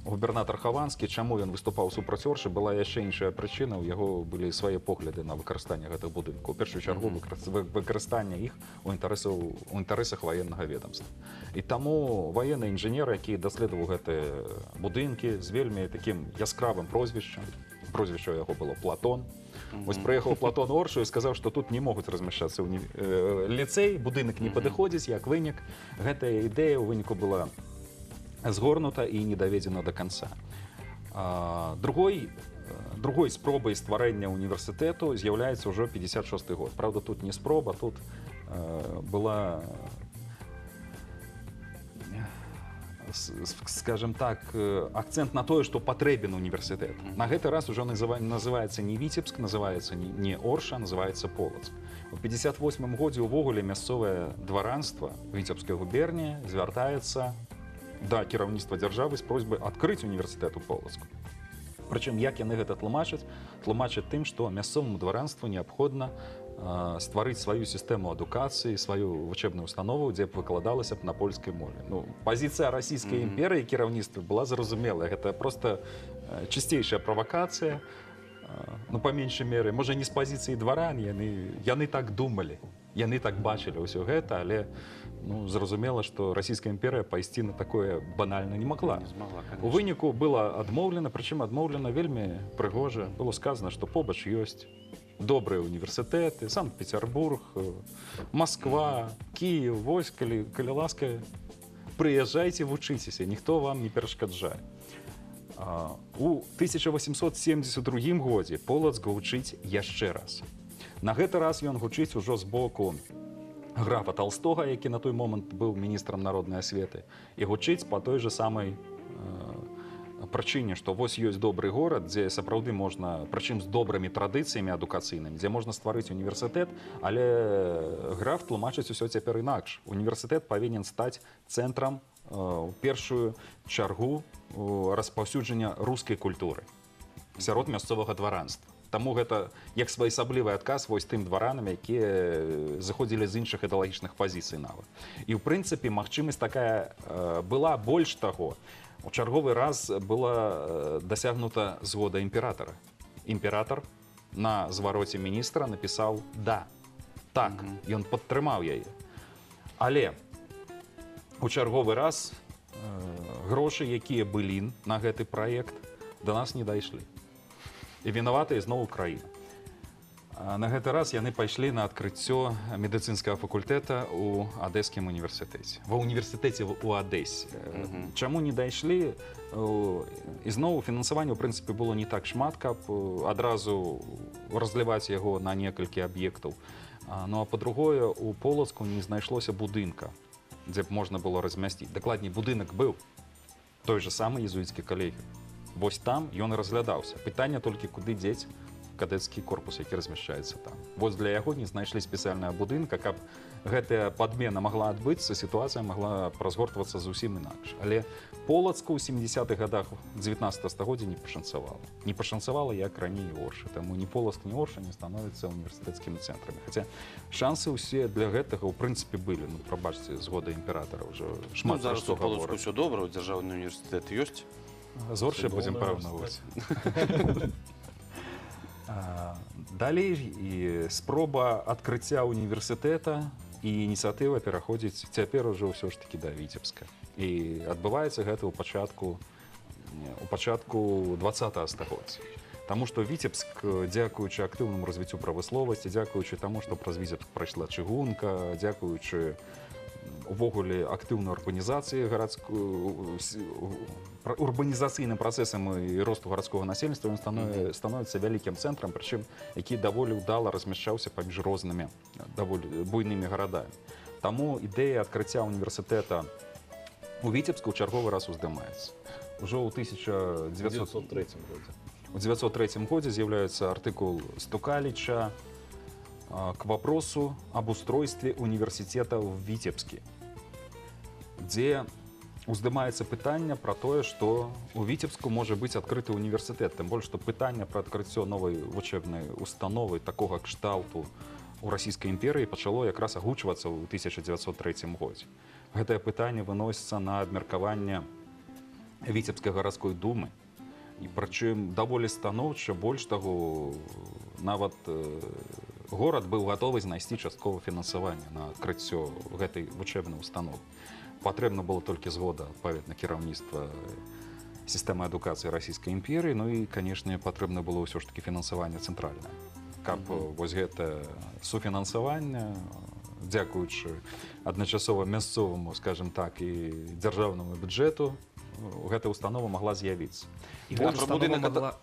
губернатар Хаванскі, чаму ён выступаў супраць Оршы, была яшчэ іншая прычына. У яго былі свае погляды на выкарыстанне гэтых будынкаў. У першую чаргу выкарыстанне іх у інтарэсах ваеннага ведамства. І таму ваенны інжынер, які даследаваў гэтыя будынкі з вельмі такім яскравым прозвішчам, прозвішча яго было Платон. Вось прыехаў Платон у Оршу і сказаў, што тут не могуць размяшчацца ліцэй, будынак не падыходзіць. Як вынік, гэтая ідэя ў выніку была згорнута і не даведзена да канца. Другой спробай стварэння універсітэту з'яўляецца ўжо 56 год. Праўда, тут не спроба, тут была, скажем так, акцэнт на тое, што патрэбен універсітэт. На гэты раз ужо называецца не Віцебск, называецца не Орша, называецца Полацк. У 58 годзе ўвогуле мясцовае дваранства Віцебскай губерніі звяртаецца да кіраўніцтва дзяржавы з просьбай адкрыць універсітэт у Полацку. Прычым, як яны гэта тлумачаць тым, што мясцоваму дваранству неабходна стварыць сваю сістэму адукацыі, сваю вучэбную установу, дзе б выкладалася б на польскай мове. Ну, пазіцыя расійскай імперыі кіраўніцтва была зразумелая. Гэта проста чысцейшая правакацыя, ну, па меншай меры, можа, не з пазіцыі дваран, яны так думалі, яны так бачылі ўсё гэта, але ну, зразумела, што расійская імперыя пайсці на такое банальна не магла. Не змагла, У выніку было адмоўлена, прычым адмоўлена вельмі прыгожа. Было сказана, што побач ёсць добрыя універсітэты, Санкт-Петербург, Москва, Кіев. Вось, калі ласка, прыязджайце, вучыцеся, ніхто вам не перашкаджае. У 1872 годзе Полацк гучыць яшчэ раз. На гэты раз ён гучыць ужо з боку графа Толстога, які на той момант быў міністрам народнай асветы, і гучыць па той же самай прычыне, што вось ёсць добры горад, дзе сапраўды можна, прычым з добрымі традыцыямі адукацыйнымі, дзе можна стварыць універсітэт, але граф тлумачыць усё цяпер інакш. Універсітэт павінен стаць цэнтрам у першую чаргу распаўсюджання рускай культуры сярод мясцовага дваранства. Таму гэта як своеасаблівы адказ вось тым дваранам, якія заходзілі з іншых ідэалагічных пазіцый нават. І ў прынцыпе магчымасць такая была. Больш таго, у чарговы раз была дасягнута згода імператара. Імператар на звароце міністра напісаў «да». Так, ён падтрымаў яе. Але у чарговы раз грошы, якія былі на гэты праект, да нас не дайшлі. І вінавата ізноў Украіна. На гэты раз яны пайшлі на адкрыццё медыцынскага факультэта ў Адэскім універсітэце. Ва універсітэце ў Адэсе. Чаму не дайшлі? Ізноў фінансаванне, ў прынцыпе, было не так шмат, каб адразу разліваць яго на некалькі аб'ектаў. Ну а па-другое, у Полацку не знайшлося будынка, дзе б можна было размясціць. Дакладней, будынак быў той же самы езуіцкі калегіум. Вось там ён і разглядаўся. Пытанне толькі, куды дзець кадэцкі корпус, які размяшчаецца там. Вось для яго не знайшлі спецыяльнага будынка, каб гэтая падмена магла адбыцца, сітуацыя магла разгортвацца зусім інакш. Але Полацку ў 70-х гадах 19 стагоддзя не пашанцавала. Не пашанцавала, як раней Орша. Таму ні Полацк, ні Орша не становяцца універсітэцкімі цэнтрамі. Хаця шансы ўсе для гэтага, ў прынцыпе, былі. Ну, прабачце, згода імператара ўжо шмат пра што гаворыць. Зараз у Полацку ўсё добра, дзяржаўны універсітэт ёсць. З Оршай будзем параўноўваць. Далей і спроба адкрыцця універсітэта і ініцыятыва пераходзіць цяпер ужо ўсё ж такі да Віцебска. І адбываецца гэта ў пачатку 20-го стагоддзя. Таму што Віцебск, дзякуючы актыўнаму развіццю прамысловасці, дзякуючы таму, што праз Віцебск прайшла чыгунка, дзякуючы увогуле актыўнай урбанізацыі урбанізацыйным працэсам і росту гарадскога насельніцтва, ён становіцца вялікім цэнтрам, прычым які даволі ўдала размяшчаўся паміж рознымі даволі буйнымі гарадамі. Таму ідэя адкрыцця універсітэта у Віцебску ў чарговы раз уздымаецца. Ужо ў 1903 годзе з'яўляецца артыкул Стукаліча к вопросу об устройстве университета в Витебске, где уздымаецца пытанне пра тое, што у Віцебску можа быць адкрыты універсітэт, тым больш, што пытанне пра адкрыццё новай вучэбнай установы такога кшталту у расійскай імперыі пачало якраз агучвацца ў 1903 годзе. Гэтае пытанне выносіцца на абмеркаванне Віцебскай гарадской думы, і прычым даволі станоўча, больш таго, нават горад быў гатовы знайсці частковае фінансаванне на адкрыццё гэтай вучэбнай установы. Патрэбна было толькі згода адпаведна кіраўніцтва сістэмы адукацыі расійскай імперыі, ну і, канешне, патрэбна было ўсё ж такі фінансаванне цэнтральнае. Каб вось гэта суфінансаванне, дзякуючы адначасова мясцоваму, скажем так, і дзяржаўнаму бюджэту, гэта установа магла з'явіцца. І гэта установа магла...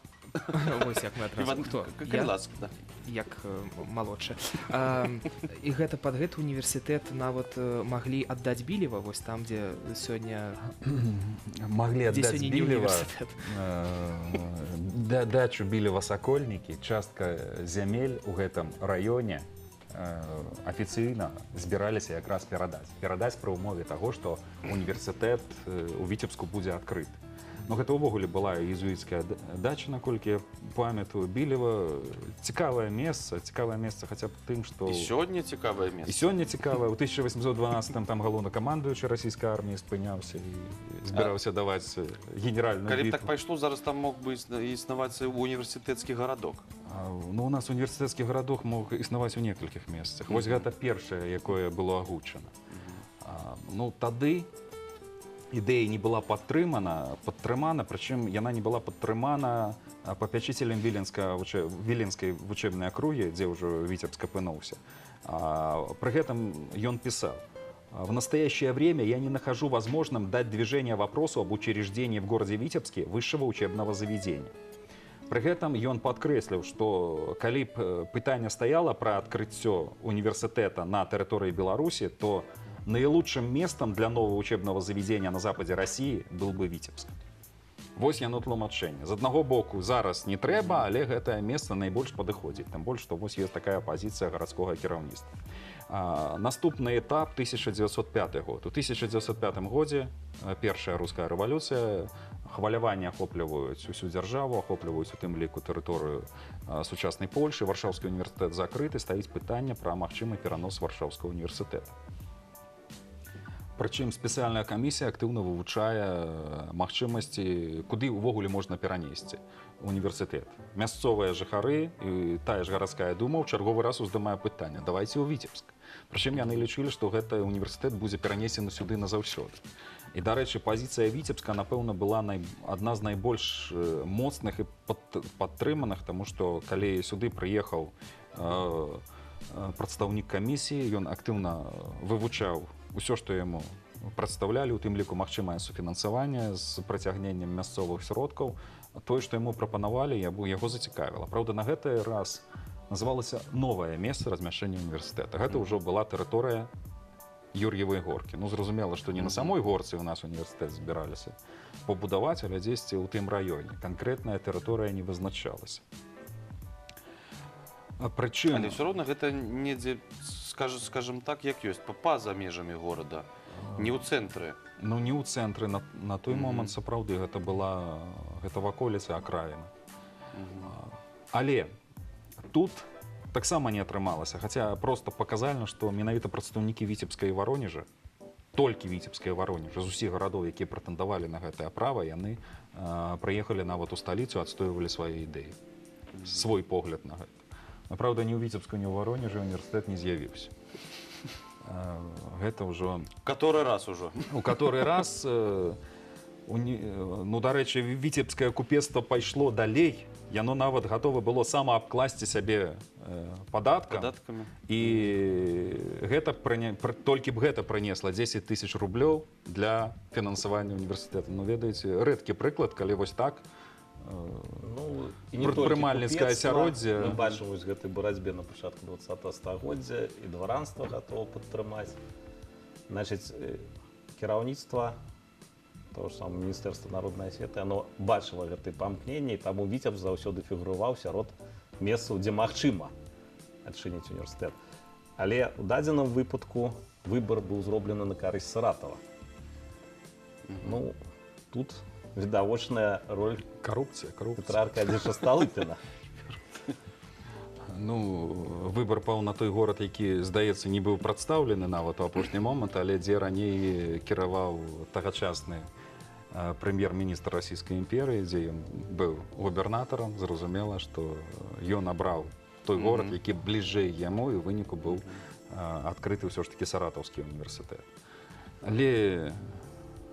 Вось як мы адразу. Хто? Як малодшы. І гэта пад гэты універсітэт нават маглі аддаць Білева, вось там, дзе сёння... Маглі аддаць Білева, дачу Білева-Сакольнікі, частка зямель у гэтым раёне афіцыйна збіраліся якраз перадаць пры ўмове таго, што універсітэт у Віцебску будзе адкрыты. Ну, гэта ўвогуле была езуіцкая дача, наколькі я памятаю, Білева. Цікавае месца, хаця б тым, што... І сёння цікавае І месца. сёння цікавае. У 1812-м там галоўнакамандуючы расійскай арміі спыняўся і збіраўся даваць генеральную Калі б бітву. так пайшло, зараз там мог бы існаваць універсітэцкі гарадок. Ну, у нас універсітэцкі гарадок мог існаваць у некалькіх месцах. Вось гэта першае, якое было агучана. Ну, тады ідэя не была падтрымана, прычым яна не была падтрымана папячителем Віленскай вучэбнай акругі, дзе ўжо Віцебск апынуўся. Пры гэтым ён пісаў: «В настоящее время я не нахожу возможным дать движение вопросу об учреждении в городе Витебске высшего учебного заведения». Пры гэтым ён падкрэсліў, што калі б пытанне стаяла пра адкрыццё універсітэта на тэрыторыі Беларусі, то наилучшим местом для нового учебного заведения на западе России был бы Витебск. Вось яно тлумачэнне. З аднаго боку, зараз не трэба, але гэтае месца найбольш падыходзіць. Тым больш, што вось ёсць такая пазіцыя гарадскога кіраўніцтва. Наступны этап 1905 год. У 1905 годзе першая руская рэвалюцыя, хваляванні ахопліваюць усю дзяржаву, ахопліваюць у тым ліку тэрыторыю сучаснай Польшы. Варшаўскі універсітэт закрыты, стаіць пытанне пра магчымы перанос Варшаўскага універсітэта. Прычым спецыяльная камісія актыўна вывучае магчымасці, куды ўвогуле можна перанесці універсітэт. Мясцовыя жыхары і тая ж гарадская дума ў чарговы раз уздымае пытанне: давайце ў Віцебск. Прычым яны лічылі, што гэты універсітэт будзе перанесены сюды назаўсёды. І, дарэчы, пазіцыя Віцебска, напэўна, была адна з найбольш моцных і падтрыманых, таму што калі сюды прыехаў прадстаўнік камісіі, ён актыўна вывучаў усё, што яму прадстаўлялі, у тым ліку магчымае суфінансаванне з прыцягненнем мясцовых сродкаў. Тое, што яму прапанавалі, яго зацікавіла. Праўда, на гэты раз называлася новае месца размяшчэння універсітэта. Гэта ўжо была тэрыторыя Юр'евай горкі. Ну, зразумела, што не на самой горцы у нас універсітэт збіраліся пабудаваць, але дзесьці ў тым раёне. Канкрэтная тэрыторыя не вызначалася. Прычым... Але ўсё роўна гэта недзе, скажем так, як ёсць, па-за межамі горада, не ў цэнтры. Ну, не ў цэнтры. На той момант, сапраўды, гэта ваколіца акраіна. Але тут таксама не атрымалася, хаця проста паказальна, што менавіта прадстаўнікі Віцебска і Варонежа, толькі Віцебска і Варонежа, з усіх гарадоў, якія прэтэндавалі на гэтае права, яны прыехалі нават у сталіцу, адстойвалі свае ідэі, свой погляд на гэта. Правда, ні ў Віцебску, ні ў Варонежы універсітэт не з'явіўся. Гэта ўжо... Каторы раз ужо. У каторы раз, ну, дарэчы, віцебскае купецтва пайшло далей. Яно нават гатова было самаабкласці сябе падаткамі. І толькі б гэта прынесла 10 000 рублёў для фінансавання універсітэта. Ну, ведаеце, рэдкі прыклад, калі вось так прадпрымальніцкае асяроддзе. Мы бачым вось гэтай барацьбе на пачатку 20-го стагоддзя, і дваранства гатова падтрымаць. Значыць, кіраўніцтва того ж самого Міністэрства народнай асветы, оно бачыла гэтыя памкненні, і таму Віцебск заўсёды фігуруваў сярод месцаў, дзе магчыма адчыніць універсітэт. Але ў дадзеным выпадку выбар быў зроблены на карысць Саратава. Ну, тут відавочная роль карупцыя. Петра Аркадьевича Сталыпіна. Ну, выбар паў на той горад, які, здаецца, не быў прадстаўлены нават у апошні момант, але дзе раней кіраваў тагачасны прэм'ер-міністр Расійскай імперыі, дзе ён быў губернатарам, зразумела, што ён абраў той горад, які бліжэй яму, і ў выніку быў адкрыты ўсё ж такі Саратаўскі універсітэт. Але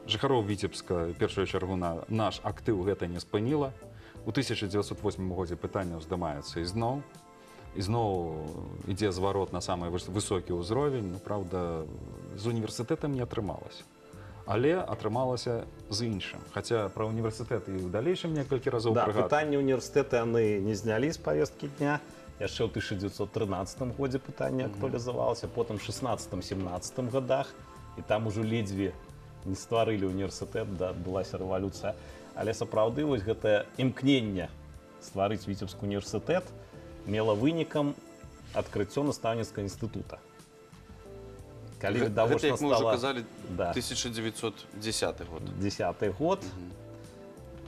жыхароў Віцебска, першую чаргу, наш актыў гэта не спыніла. У 1908 годзе пытанне ўздымаецца ізноў. Ізноў ідзе зварот на самы высокі ўзровень. Ну, праўда, з універсітэтам не атрымалася. Але атрымалася з іншым. Хаця пра універсітэт і ў далейшым некалькі разоў прыгадваю. Да, пытанне універсітэта яны не знялі з павесткі дня. Яшчэ ў 1913 годзе пытанне актуалізавалася, потым ў 16-17 годах, і там ужо ледзьве не стварылі універсітэт, да, адбылася рэвалюцыя. Але сапраўды вось гэтае імкненне стварыць Віцебскі універсітэт мела вынікам адкрыццё настаўніцкага інстытута. Калі Гэта, як мы ўжо казалі, 1910 1910 год. 10-й год.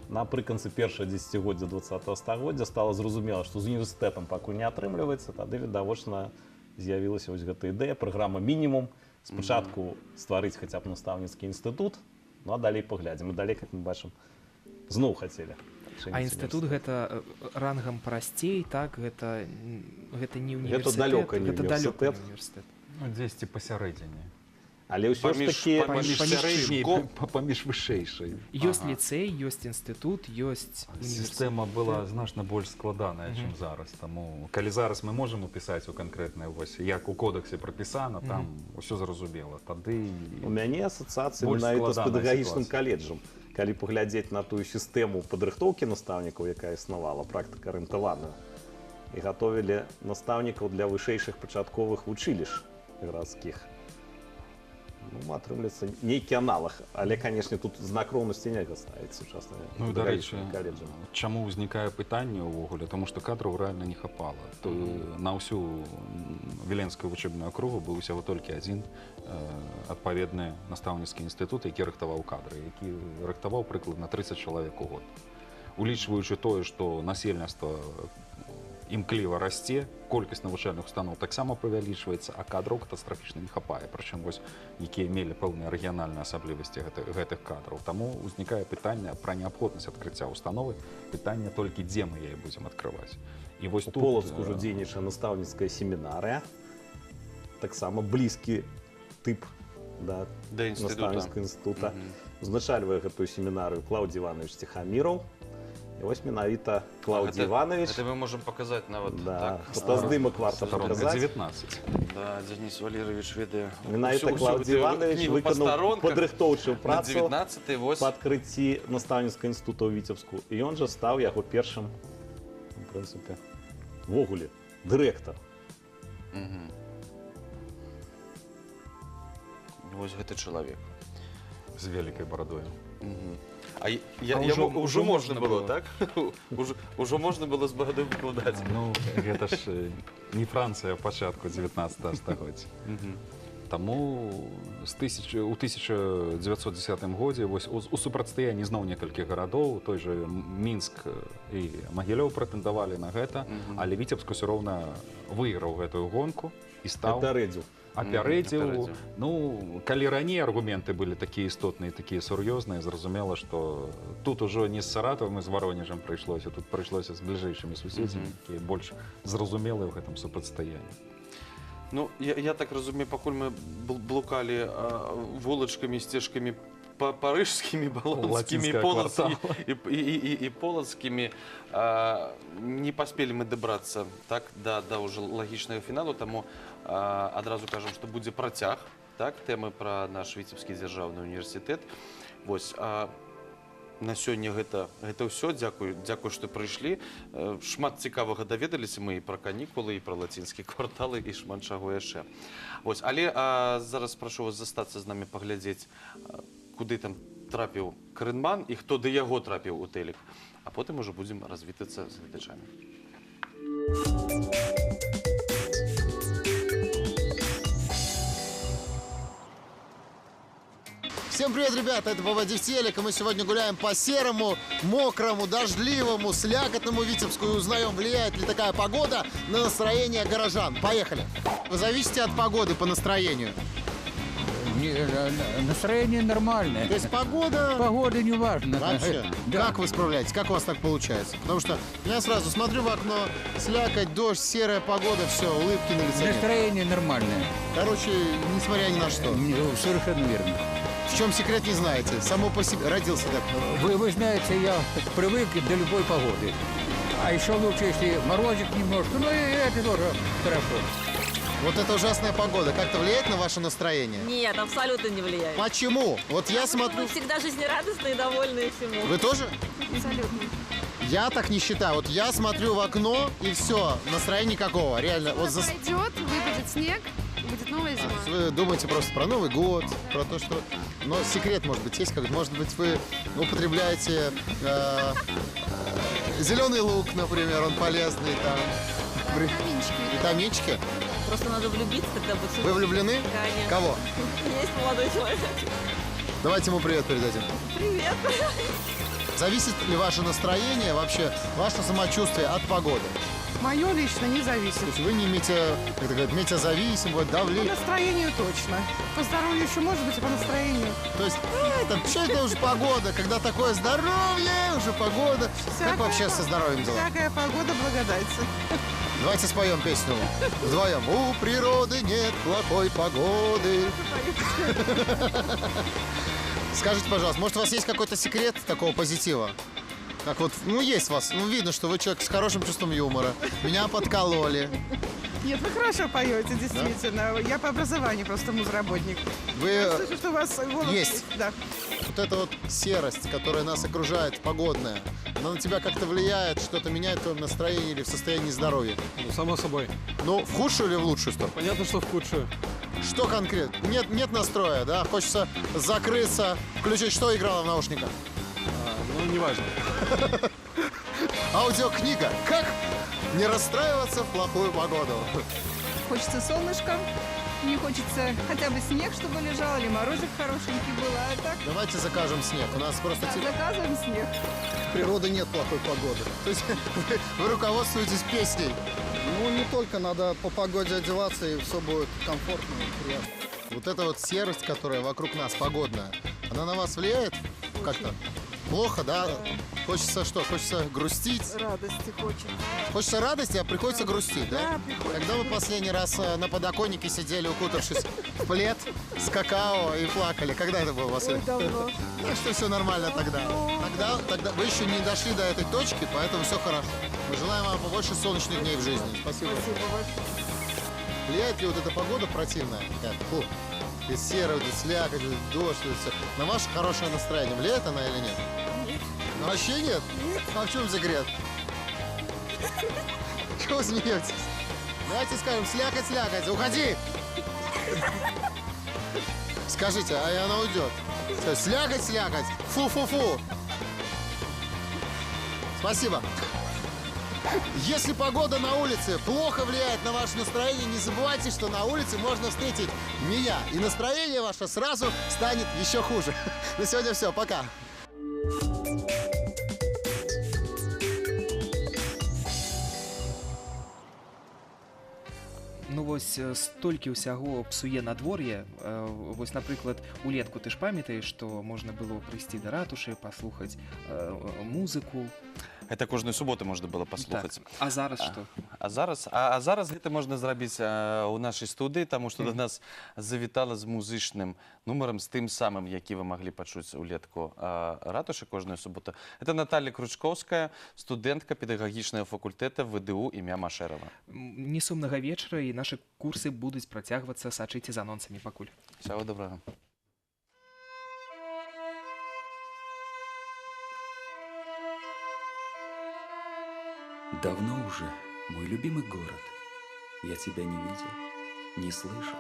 Напрыканцы першае дзесяцігоддзя 20-го стагоддзя стала зразумела, што з універсітэтам пакуль не атрымліваецца, тады відавочна з'явілася вось гэта ідэя, праграма мінімум. Спачатку стварыць хаця б настаўніцкі інстытут, ну а далей паглядзім. І далей, як мы бачым, зноў хацелі. А інстытут гэта рангам прасцей, так? Гэта не універсітэт? Гэта далёка не Гэта далёка універсітэт. не універсітэт. Ну, дзесьці пасярэдзіне. Але ўсё ж такі Паміж сярэдняй, сярэдняй, паміж вышэйшай. Ёсць ліцэй, ёсць інстытут, ёсць універсітэт. Сістэма была значна больш складаная, чым зараз. Таму, калі зараз мы можам упісаць у канкрэтнай вось, як у кодексе прапісана, там усё зразумела. Тады у мяне асацыяцыя больш менавіта з складаная педагагічным сітуацыя. каледжам. Калі паглядзець на тую сістэму падрыхтоўкі настаўнікаў, якая існавала, практыка арыентаваная, і гатовілі настаўнікаў для вышэйшых пачатковых вучыліш гарадскіх. Ну, атрымліваецца нейкі аналаг, але, канешне, тут знак роўнасці нельга ставіць сучаснымі Ну, дарэчы, педагагічнымі каледжамі. чаму ўзнікае пытанне ўвогуле, таму што кадраў рэальна не хапала. На ўсю Віленскую вучэбную акругу быў усяго толькі адзін адпаведны настаўніцкі інстытут, які рыхтаваў кадры, які рыхтаваў прыкладна 30 чалавек у год. Улічваючы тое, што насельніцтва імкліва расце, колькасць навучальных устаноў таксама павялічваецца, а кадраў катастрафічна не хапае, прычым вось якія мелі пэўныя рэгіянальныя асаблівасці гэтых кадраў. Таму ўзнікае пытанне пра неабходнасць адкрыцця установы, пытанне толькі, дзе мы яе будзем адкрываць. І вось У тут Полацку ўжо дзейнічае настаўніцкая семінарыя, таксама блізкі тып да Да інстытута. настаўніцкага інстытута. Узначальвае гэтую семінарыю Клаўдзій Іванович Ціхаміраў. І вось менавіта Клаўдзій Іванович. Это мы можем показать нават Да, так. фотаздымак варта Сторонка паказаць. 19. Да, Денис Валерьевич ведае. Менавіта Клаўдзій Іванович выканаў падрыхтоўчую на працу 19-й вось. па адкрыцці настаўніцкага інстытута ў Віцебску. І ён жа стаў яго першым, у прынцыпе, ввогуле, дырэктар. Мгм. Вось гэты чалавек. З вялікай барадою. Мгм. Ужо Уже можна можно было, было. так? Уже можно было з багадой выкладаць. Ну, гэта ж не Францыя пачатку 19 стагоддзя. Таму у 1910 годзе вось у супрацьстаянні зноў некалькіх гарадоў, той жа Мінск і Магілёў прэтэндавалі на гэта, але Віцебск усё роўна выйграў гэтую гонку і стаў Апярэдзіў. апярэдзіў. апярэдзіў. Ну, калі раней аргументы былі такія істотныя, такія сур'ёзныя, зразумела, што тут ужо не з Саратовым і з Варонежам прыйшлося, тут прыйшлося з бліжэйшымі суседзямі, якія больш зразумелыя ў гэтым супрацьстаянні. Ну, я так разумею, пакуль мы блукалі вулачкамі, сцежкамі парыжскімі, балонскімі, і полацкімі, не паспелі мы дабрацца так, да ўжо лагічнага фіналу, таму адразу кажам, што будзе працяг, так, тэмы пра наш Віцебскі дзяржаўны універсітэт. Вось, на сёння гэта ўсё. Дзякуй, што прыйшлі. Шмат цікавага даведаліся мы і пра канікулы, і пра лацінскія кварталы, і шмат чаго яшчэ. Вось, але зараз прашу вас застацца з намі паглядзець, куды там трапіў Карэнман і хто да яго трапіў у тэлек. А потым ужо будзем развітацца з гледачамі. Всем привет, ребята, это Вова Телек, и мы сегодня гуляем по серому, мокрому, дождливому, слякотному Витебску и узнаем, влияет ли такая погода на настроение горожан. Поехали! Вы зависите от погоды по настроению. Настроение нормальное. То есть погода... Погода не важна. Вообще? Да. Как вы справляетесь? Как у вас так получается? Потому что я сразу смотрю в окно, слякоть, дождь, серая погода, все, улыбки на лице нет. Настроение нормальное. Короче, несмотря ни на что. Совершенно верно. В чем секрет, не знаете. Само по себе родился так. Вы знаете, я привык до любой погоды. А еще лучше, если морозик немножко. Ну и это тоже хорошо. Вот эта ужасная погода как-то влияет на ваше настроение? Нет, абсолютно не влияет. Почему? Вот я смотрю... Мы всегда жизнерадостные и довольные всему. Вы тоже? Абсолютно. Я так не считаю. Вот я смотрю в окно, и все, настроения никакого. Реально. Вот Пройдет, выпадет снег, будет новая зима. Вы думаете просто про Новый год, про то, что... Но секрет, может быть, есть как-то. Может быть, вы употребляете зеленый лук, например, он полезный там. Витаминчики. Просто надо влюбиться, тогда будет супер. Вы влюблены? Конечно. Кого? Есть молодой человек. Давайте ему привет передадим. Привет. Зависит ли ваше настроение, вообще ваше самочувствие от погоды? Мое лично не зависит. То есть вы не как говорят, метеозависим, вот, По давление. настроению точно. По здоровью еще может быть, а по настроению. То есть, что это уже погода, когда такое здоровье, уже погода. Как Всякая вообще со здоровьем дела? Всякая погода благодать. Давайте споем песню вдвоем. У природы нет плохой погоды. Скажите, пожалуйста, может, у вас есть какой-то секрет такого позитива? Так вот, есть у вас. Видно, что вы человек с хорошим чувством юмора. Меня подкололи. Нет, вы хорошо поете, действительно. Я по образованию просто музработник. Вы Слышу, что у вас голос есть. Да. вот эта вот серость, которая нас окружает, погодная, она на тебя как-то влияет, что-то меняет в твоем настроении или в состоянии здоровья? Ну, само собой. Ну, в худшую или в лучшую сторону? Понятно, что в худшую. Что конкретно? Нет настроя, да? Хочется закрыться, включить. Что играло в наушниках? Ну, неважно. Аудиокнига. Как не расстраиваться в плохую погоду? Хочется солнышко, мне хочется хотя бы снег, чтобы лежал, или морозик хорошенький был, а так... Давайте закажем снег. У нас просто... Да, заказываем снег. В природе нет плохой погоды. То есть вы руководствуетесь песней. Ну, не только, надо по погоде одеваться, и все будет комфортно и приятно. Вот эта вот серость, которая вокруг нас, погодная, она на вас влияет как-то? Плохо, да? Хочется что? Хочется грустить? Радости хочется. Хочется радости, а приходится грустить, да? Да, приходится. Когда вы последний раз на подоконнике сидели, укутавшись в плед с какао и плакали? Когда это было у вас? Ой, давно. Так что все нормально тогда. Тогда вы еще не дошли до этой точки, поэтому все хорошо. Мы желаем вам побольше солнечных дней в жизни. Спасибо. Спасибо большое. Влияет ли вот эта погода противная? Фу. И серая, и слякоть, и дождь, и все. На ваше хорошее настроение влияет она или нет? Нет. Вообще нет? Нет. А в чем секрет? Чего вы смеетесь? Давайте скажем, слякоть, уходи! Скажите, а она уйдет. Слякоть, фу-фу-фу. Спасибо. Если погода на улице плохо влияет на ваше настроение, не забывайте, что на улице можно встретить меня. И настроение ваше сразу станет еще хуже. На сегодня все, пока. Ну вось столькі ўсяго псуе надвор'е. Вось, напрыклад, улетку ты ж памятаеш, што можна было прыйсці да ратушы, паслухаць музыку. Это кожную суботу можна было паслухаць. Так. А зараз што? А зараз гэта можна зрабіць у нашай студыі, таму што да нас завітала з музычным нумарам, з тым самым, які вы маглі пачуць улетку ратушы кожную суботу. Это Наталья Кручковская, студэнтка педагагічнага факультэта ВДУ імя Машэрава. Не сумнага вечара, і нашы курсы будуць працягвацца, сачыце за анонсамі пакуль. Всего доброго. Давно уже, мой любимый город, я тебя не видел, не слышал,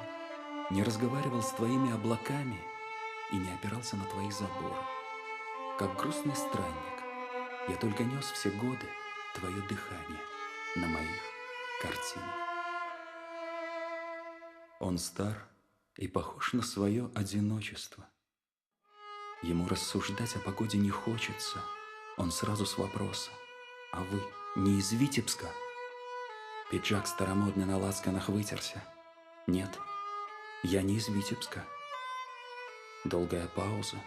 не разговаривал с твоими облаками и не опирался на твои заборы. Как грустный странник, я только нес все годы твое дыхание на моих картинах. Он стар и похож на свое одиночество. Ему рассуждать о погоде не хочется, он сразу с вопроса: а вы не из Витебска? Пиджак старомодный на лацканах вытерся. Нет, я не из Витебска. Долгая пауза,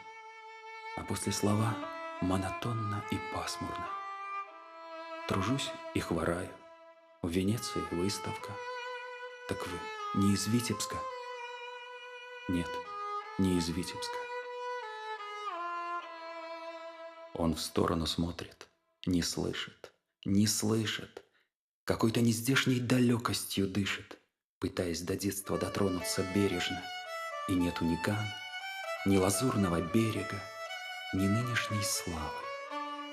а после слова монотонно и пасмурно. Тружусь и хвораю. В Венеции выставка. Так вы не из Витебска? Нет, не из Витебска. Он в сторону смотрит, не слышит. Не слышит, какой-то нездешней далекостью дышит, пытаясь до детства дотронуться бережно. И нету ни Кан, ни лазурного берега, ни нынешней славы.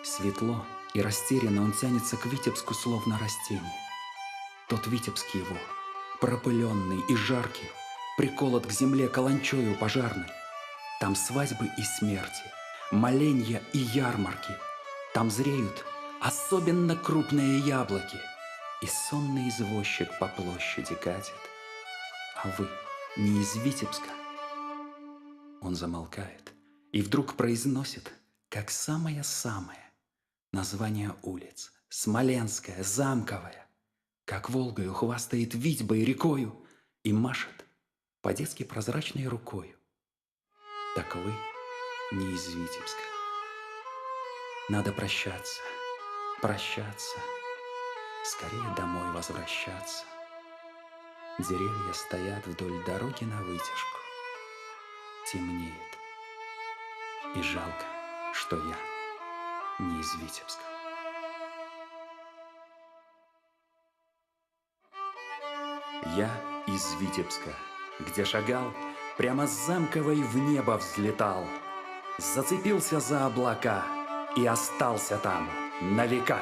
Светло и растерянно он тянется к Витебску, словно растение. Тот Витебск его, пропыленный и жаркий, приколот к земле каланчою пожарной. Там свадьбы и смерти, моленья и ярмарки. Там зреют особенно крупные яблоки, и сонный извозчик по площади катит. А вы не из Витебска? Он замолкает и вдруг произносит, как самое-самое. Название улиц — Смоленская, Замковая. Как Волгою хвастает Витьбой рекою и машет по-детски прозрачной рукою. Так вы не из Витебска. Надо прощаться, прощаться, скорее домой возвращаться. Деревья стоят вдоль дороги навытяжку. Темнеет. И жалко, что я не из Витебска. Я из Витебска, где шагал, прямо с Замковой в небо взлетал, зацепился за облака и остался там на века.